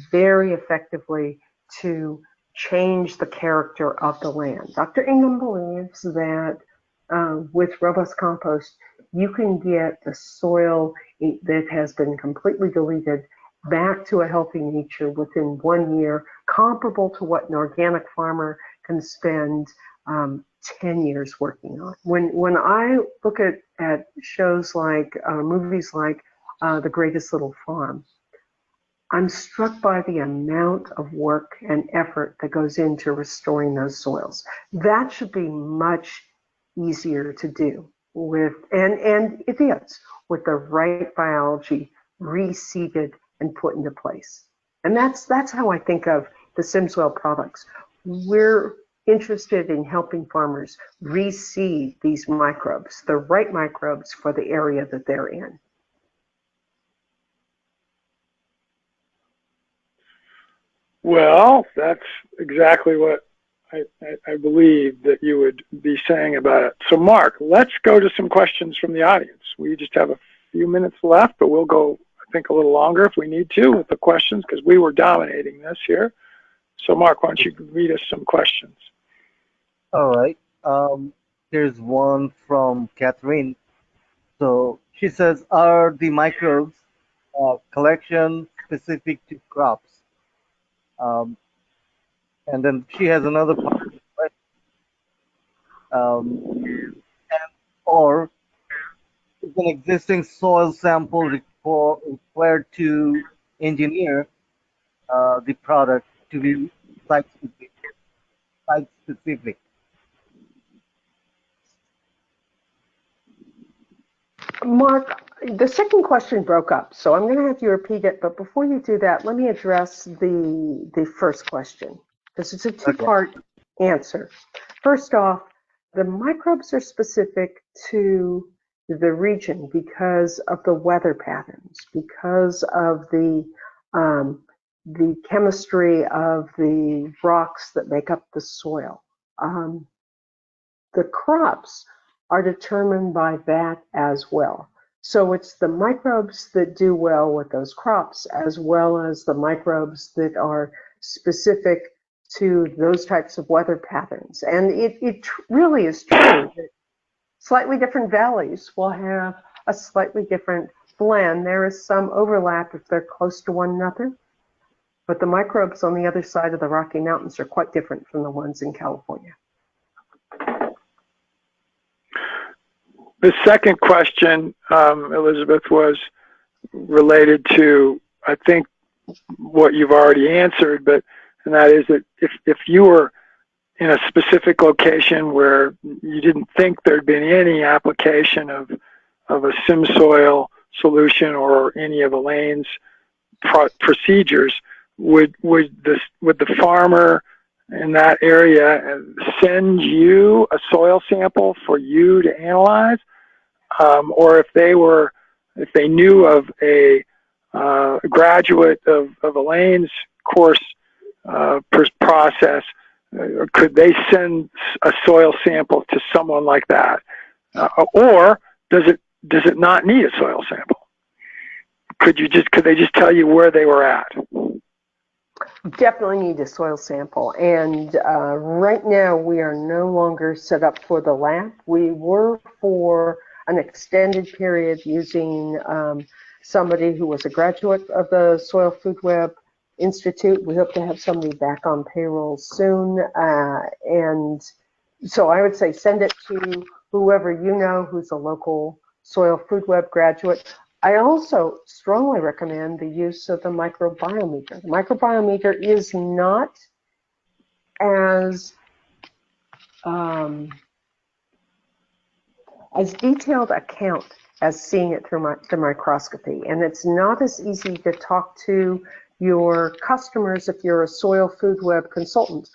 very effectively to change the character of the land. Dr. Ingham believes that with robust compost, you can get the soil that has been completely deleted back to a healthy nature within 1 year, comparable to what an organic farmer can spend 10 years working on. When I look at shows like movies like The Greatest Little Farm, I'm struck by the amount of work and effort that goes into restoring those soils. That should be much easier to do and it is, with the right biology reseeded and put into place. And that's how I think of the SymSoil products. We're interested in helping farmers reseed these microbes, the right microbes for the area that they're in. Well, that's exactly what I believe that you would be saying about it. So, Mark, let's go to some questions from the audience. We just have a few minutes left, but we'll go, I think, a little longer if we need to with the questions, because we were dominating this here. So, Mark, why don't you read us some questions? All right. Here's one from Catherine. So she says, are the microbes collection specific to crops? And then she has another part of the question. Or is an existing soil sample required to engineer the product to be site specific? Site specific. Mark, the second question broke up, so I'm going to have you repeat it. But before you do that, let me address the first question because it's a Okay. two-part answer. First off, the microbes are specific to the region because of the weather patterns, because of the chemistry of the rocks that make up the soil. The crops are determined by that as well. So it's the microbes that do well with those crops as well as the microbes that are specific to those types of weather patterns. And it really is true that slightly different valleys will have a slightly different blend. There is some overlap if they're close to one another, but the microbes on the other side of the Rocky Mountains are quite different from the ones in California. The second question, Elizabeth, was related to, I think, what you've already answered, and that is that if you were in a specific location where you didn't think there'd been any application of a SymSoil solution or any of Elaine's procedures, would the farmer in that area send you a soil sample for you to analyze, or if they knew of a graduate of Elaine's course process, could they send a soil sample to someone like that, or does it not need a soil sample? Could they just tell you where they were at? Definitely need a soil sample. And right now we are no longer set up for the lab. We were for an extended period using somebody who was a graduate of the Soil Food Web Institute. We hope to have somebody back on payroll soon. And so I would say send it to whoever you know who's a local Soil Food Web graduate. I also strongly recommend the use of the microbiometer. The microbiometer is not as detailed account as seeing it through the microscopy, and it's not as easy to talk to your customers if you're a Soil Food Web consultant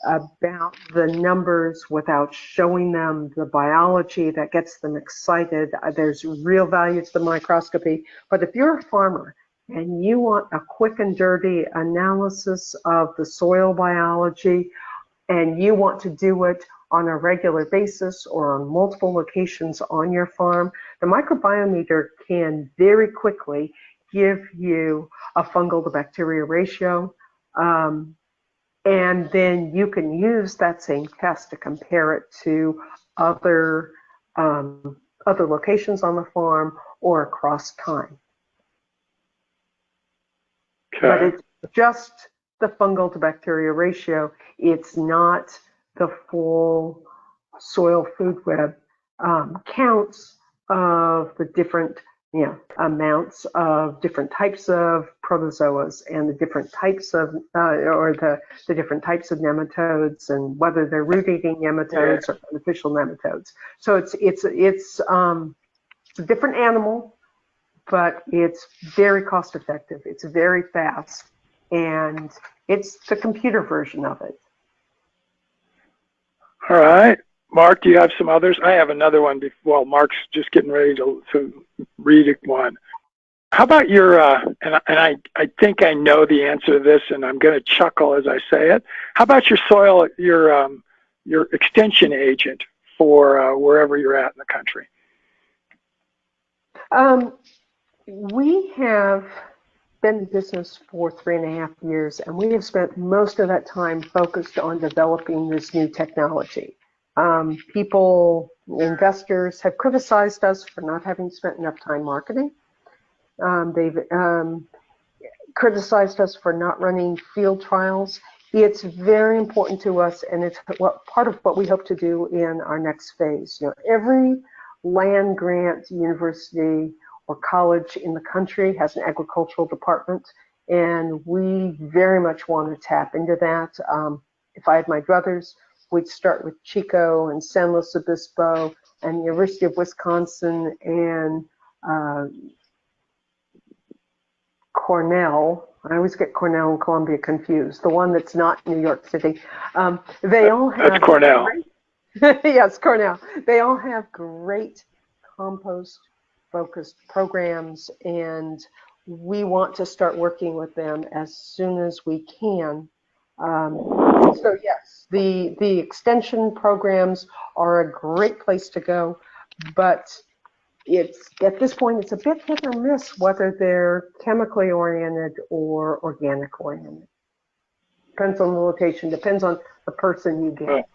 about the numbers without showing them the biology that gets them excited. There's real value to the microscopy, but if you're a farmer and you want a quick and dirty analysis of the soil biology and you want to do it on a regular basis or on multiple locations on your farm, the microbiometer can very quickly give you a fungal to bacteria ratio. And then you can use that same test to compare it to other locations on the farm or across time. Okay. But it's just the fungal to bacteria ratio. It's not the full Soil Food Web counts of the different amounts of different types of protozoas and the different types of the different types of nematodes and whether they're root-eating nematodes or beneficial nematodes. So it's a different animal, but it's very cost effective. It's very fast, and it's the computer version of it. All right. Mark, do you have some others? I have another one. Well, Mark's just getting ready to read one. How about your, and I think I know the answer to this, and I'm going to chuckle as I say it. How about your extension agent for wherever you're at in the country? We have been in business for 3.5 years, and we have spent most of that time focused on developing this new technology. Investors have criticized us for not having spent enough time marketing. They've criticized us for not running field trials, It's very important to us, and it's part of what we hope to do in our next phase. Every land grant university or college in the country has an agricultural department, and we very much want to tap into that. If I had my druthers, we'd start with Chico and San Luis Obispo and the University of Wisconsin and Cornell. I always get Cornell and Columbia confused. The one that's not New York City. They all have. That's Cornell. Yes, Cornell. They all have great compost-focused programs, and we want to start working with them as soon as we can. So yes, the extension programs are a great place to go, but it's at this point it's a bit hit or miss whether they're chemically oriented or organic oriented. Depends on the location, depends on the person you get.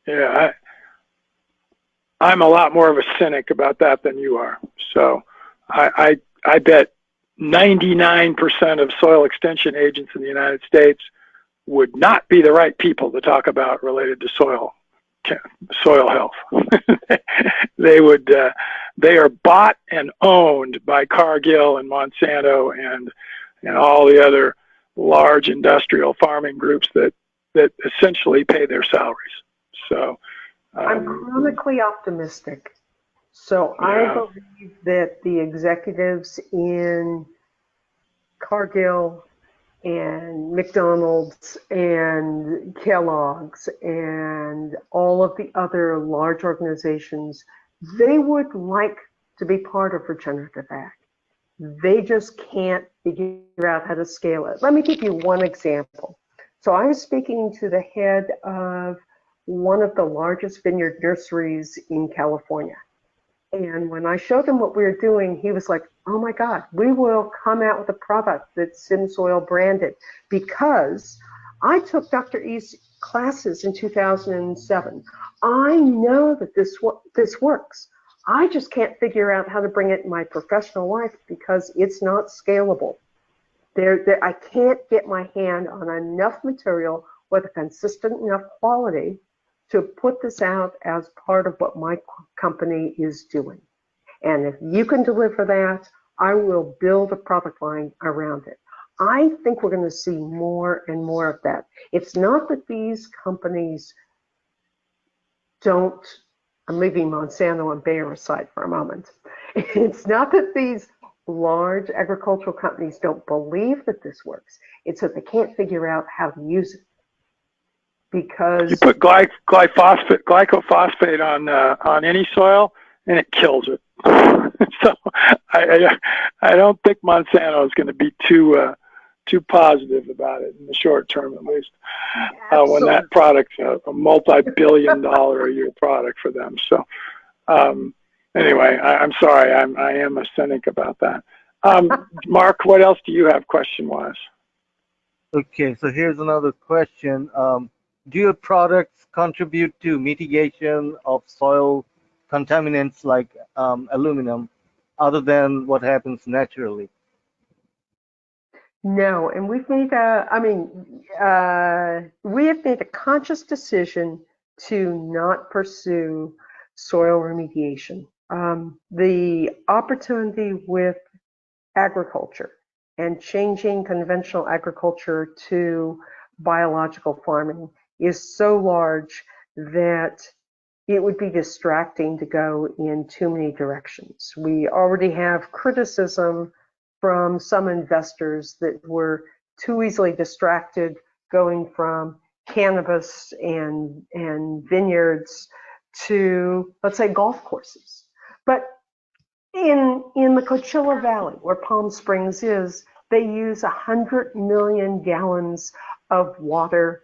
Yeah, I'm a lot more of a cynic about that than you are. So I bet 99% of soil extension agents in the United States would not be the right people to talk about related to soil health. They are bought and owned by Cargill and Monsanto and all the other large industrial farming groups that essentially pay their salaries. So I'm chronically optimistic. So yeah. I believe that the executives in Cargill and McDonald's and Kellogg's and all of the other large organizations, they would like to be part of regenerative ag. They just can't figure out how to scale it. Let me give you one example. So I was speaking to the head of one of the largest vineyard nurseries in California. And when I showed him what we were doing, he was like, oh my God, we will come out with a product that's SymSoil branded, because I took Dr. E's classes in 2007. I know that this works. I just can't figure out how to bring it in my professional life because it's not scalable. I can't get my hand on enough material with a consistent enough quality to put this out as part of what my company is doing. And if you can deliver that, I will build a product line around it. I think we're going to see more and more of that. It's not that these companies don't, I'm leaving Monsanto and Bayer aside for a moment. It's not that these large agricultural companies don't believe that this works. It's that they can't figure out how to use it. Because you put glyphosate on any soil and it kills it. So I don't think Monsanto is going to be too positive about it in the short term, at least. When that product's a multi-billion-dollar a year product for them. So anyway, I'm sorry, I am a cynic about that. Mark, what else do you have question-wise? Okay, so here's another question. Do your products contribute to mitigation of soil contaminants like aluminum, other than what happens naturally? No, and we've made we have made a conscious decision to not pursue soil remediation. The opportunity with agriculture and changing conventional agriculture to biological farming is so large that it would be distracting to go in too many directions. We already have criticism from some investors that were too easily distracted going from cannabis and vineyards to, let's say, golf courses. But in the Coachella Valley, where Palm Springs is, they use 100 million gallons of water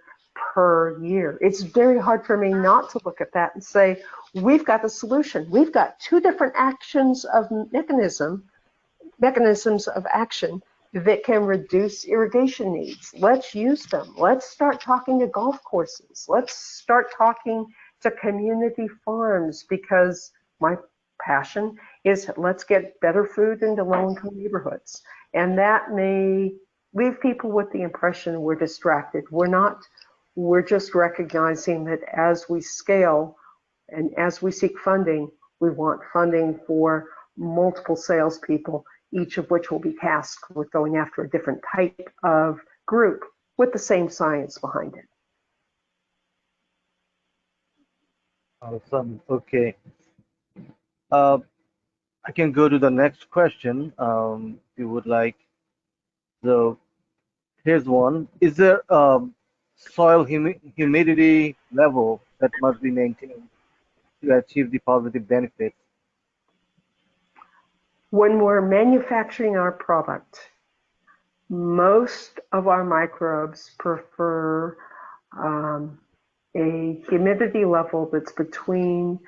per year. It's very hard for me not to look at that and say, we've got the solution. We've got two different mechanisms of action that can reduce irrigation needs. Let's use them. Let's start talking to golf courses. Let's start talking to community farms, because my passion is let's get better food into low-income neighborhoods. And that may leave people with the impression we're distracted. We're not. We're just recognizing that as we scale and as we seek funding, we want funding for multiple salespeople, each of which will be tasked with going after a different type of group with the same science behind it. Awesome. Okay. Uh, I can go to the next question, if you would like. So here's one. Is there a soil humidity level that must be maintained to achieve the positive benefits? When we're manufacturing our product, most of our microbes prefer a humidity level that's between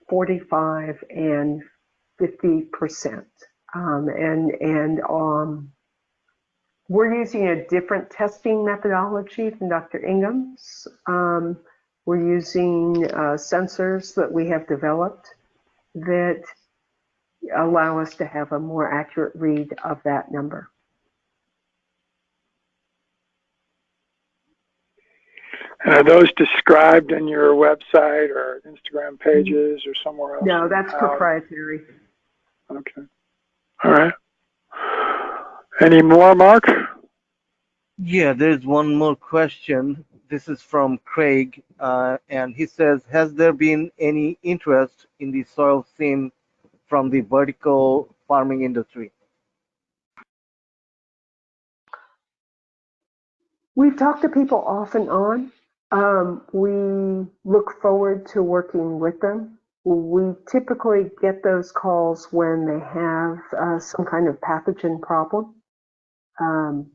45 and 50%. We're using a different testing methodology than Dr. Ingham's. We're using sensors that we have developed that allow us to have a more accurate read of that number. And are those described in your website or Instagram pages or somewhere else? No, that's proprietary. Okay. All right. Any more, Mark? Yeah, there's one more question. This is from Craig, and he says, has there been any interest in the soil sim from the vertical farming industry? We've talked to people off and on. We look forward to working with them. We typically get those calls when they have some kind of pathogen problem.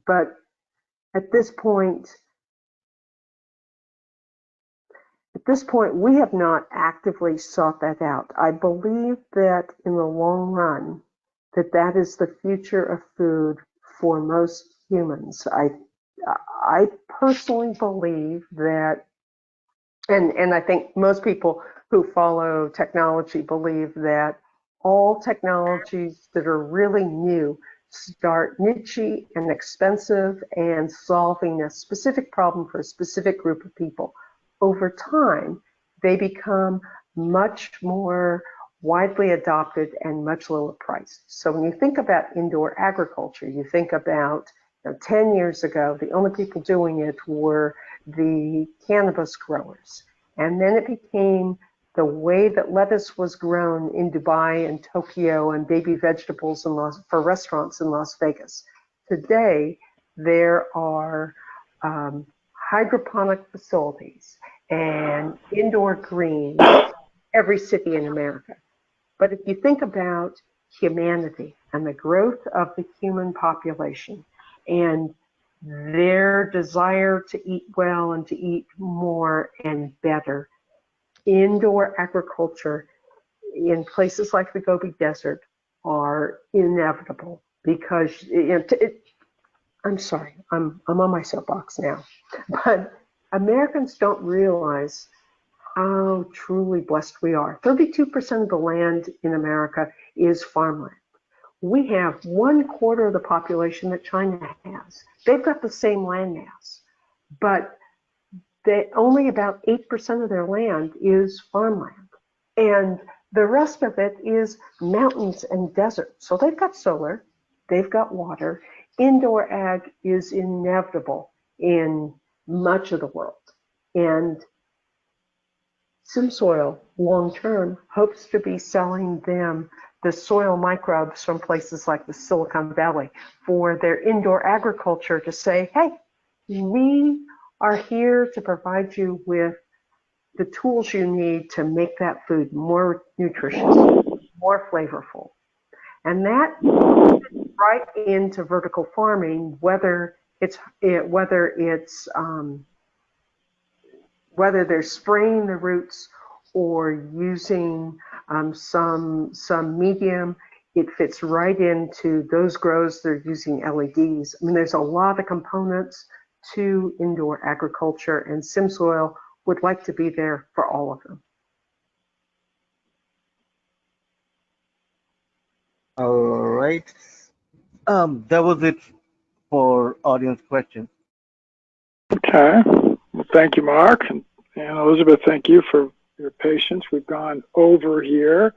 But at this point, we have not actively sought that out. I believe that in the long run, that is the future of food for most humans. I personally believe that, and I think most people who follow technology believe that all technologies that are really new start niche and expensive and solving a specific problem for a specific group of people. Over time, they become much more widely adopted and much lower priced. So when you think about indoor agriculture, you think about 10 years ago, the only people doing it were the cannabis growers. And then it became the way that lettuce was grown in Dubai and Tokyo and baby vegetables for restaurants in Las Vegas. Today, there are hydroponic facilities and indoor greens in every city in America. But if you think about humanity and the growth of the human population and their desire to eat well and to eat more and better, indoor agriculture in places like the Gobi Desert are inevitable because I'm sorry, I'm on my soapbox now, but Americans don't realize how truly blessed we are. 32% of the land in America is farmland. We have 1/4 of the population that China has. They've got the same land mass, but only about 8% of their land is farmland. And the rest of it is mountains and desert. So they've got solar, they've got water. Indoor ag is inevitable in much of the world. And SymSoil, long term, hopes to be selling them the soil microbes from places like the Silicon Valley for their indoor agriculture to say, hey, we are here to provide you with the tools you need to make that food more nutritious, more flavorful. And that fits right into vertical farming, whether they're spraying the roots or using some medium. It fits right into those grows. They're using LEDs. I mean, there's a lot of components to indoor agriculture, and SymSoil would like to be there for all of them. All right. That was it for audience questions. Okay. Well, thank you, Mark. And Elizabeth, thank you for your patience. We've gone over here.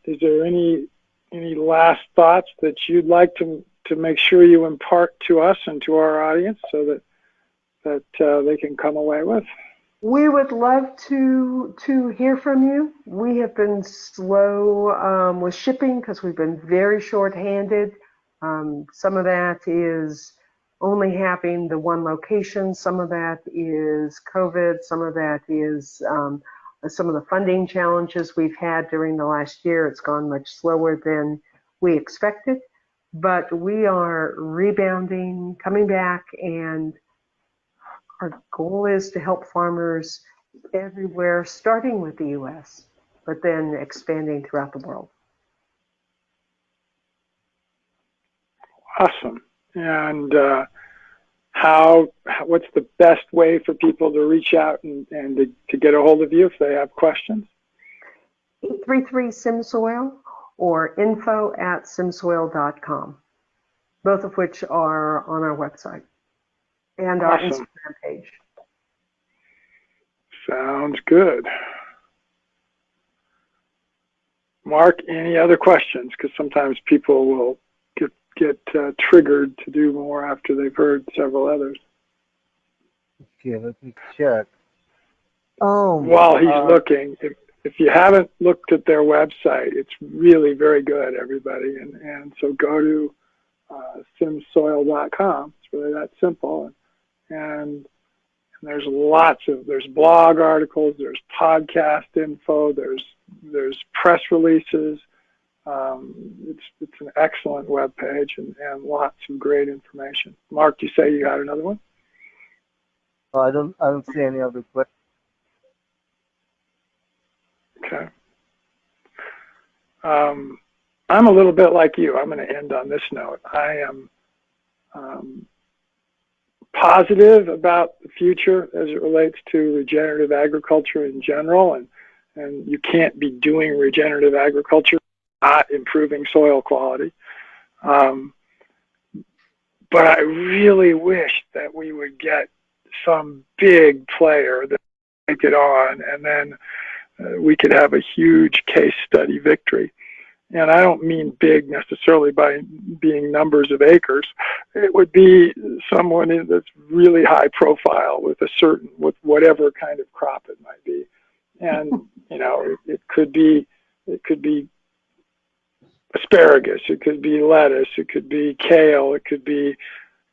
Is there any last thoughts that you'd like to make sure you impart to us and to our audience so that they can come away with? We would love to hear from you. We have been slow with shipping because we've been very short-handed. Some of that is only having the one location. Some of that is COVID. Some of that is some of the funding challenges we've had during the last year. It's gone much slower than we expected, but we are rebounding, coming back, and our goal is to help farmers everywhere, starting with the U.S., but then expanding throughout the world. Awesome. And what's the best way for people to reach out and to get a hold of you if they have questions? 833-SymSoil or info@symsoil.com, both of which are on our website and our Awesome. Instagram page. Sounds good. Mark, any other questions? Because sometimes people will get triggered to do more after they've heard several others. Okay, let me check. While he's looking, if you haven't looked at their website, it's really very good, everybody. And so go to SymSoil.com. It's really that simple. And there's there's blog articles, there's podcast info, there's press releases. It's an excellent web page and lots of great information. Mark, you say you had another one? I don't see any other questions. Okay. I'm a little bit like you. I'm going to end on this note. I am positive about the future as it relates to regenerative agriculture in general, and you can't be doing regenerative agriculture not improving soil quality. But I really wish that we would get some big player that would take it on, and then we could have a huge case study victory. And I don't mean big necessarily by being numbers of acres. It would be someone that's really high profile with whatever kind of crop it might be. And, it could be asparagus, it could be lettuce, it could be kale, it could be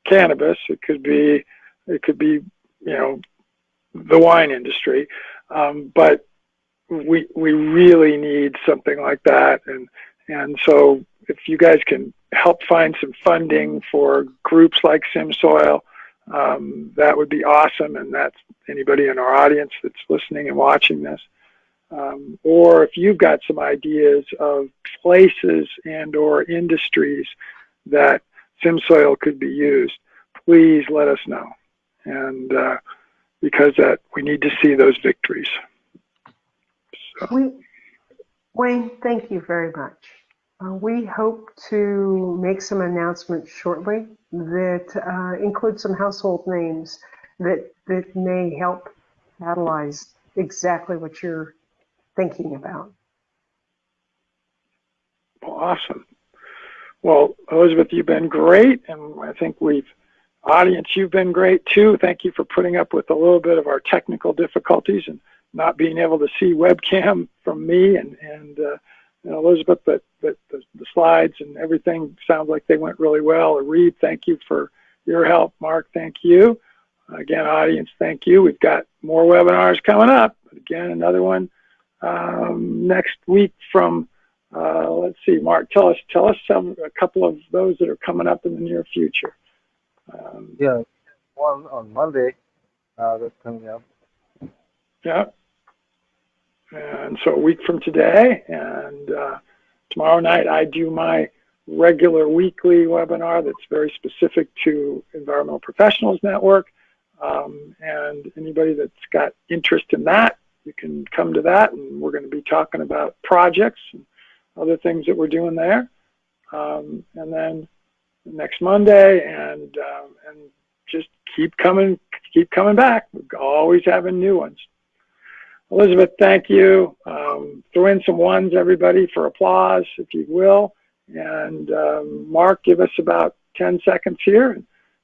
cannabis, it could be, the wine industry. But we really need something like that. And so if you guys can help find some funding for groups like SymSoil, that would be awesome. And that's anybody in our audience that's listening and watching this. Or if you've got some ideas of places and or industries that SymSoil could be used, please let us know. And because we need to see those victories. So. Wayne, thank you very much. We hope to make some announcements shortly that include some household names that may help catalyze exactly what you're thinking about. Well, awesome. Well, Elizabeth, you've been great, and I think audience, you've been great too. Thank you for putting up with a little bit of our technical difficulties and not being able to see webcam from me and Elizabeth, but the slides and everything sounds like they went really well. Reed, thank you for your help. Mark, thank you. Again, audience, thank you. We've got more webinars coming up. Again, another one next week from, let's see, Mark, tell us a couple of those that are coming up in the near future. Yeah, one on Monday that's coming up. Yeah. And so a week from today, and tomorrow night I do my regular weekly webinar that's very specific to Environmental Professionals Network. And anybody that's got interest in that, you can come to that, and we're going to be talking about projects and other things that we're doing there. And then next Monday, and just keep coming back. We're always having new ones. Elizabeth, thank you. Throw in some ones, everybody, for applause, if you will. And Mark, give us about 10 seconds here.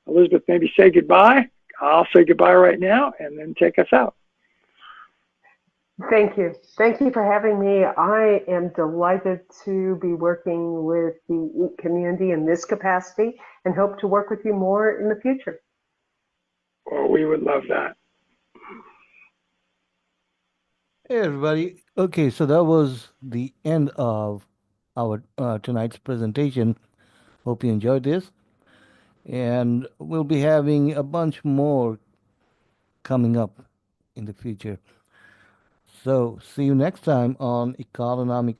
Elizabeth, maybe say goodbye. I'll say goodbye right now and then take us out. Thank you. Thank you for having me. I am delighted to be working with the EAT community in this capacity and hope to work with you more in the future. Well, we would love that. Hey, everybody. Okay, so that was the end of our tonight's presentation. Hope you enjoyed this. And we'll be having a bunch more coming up in the future. So, see you next time on Economic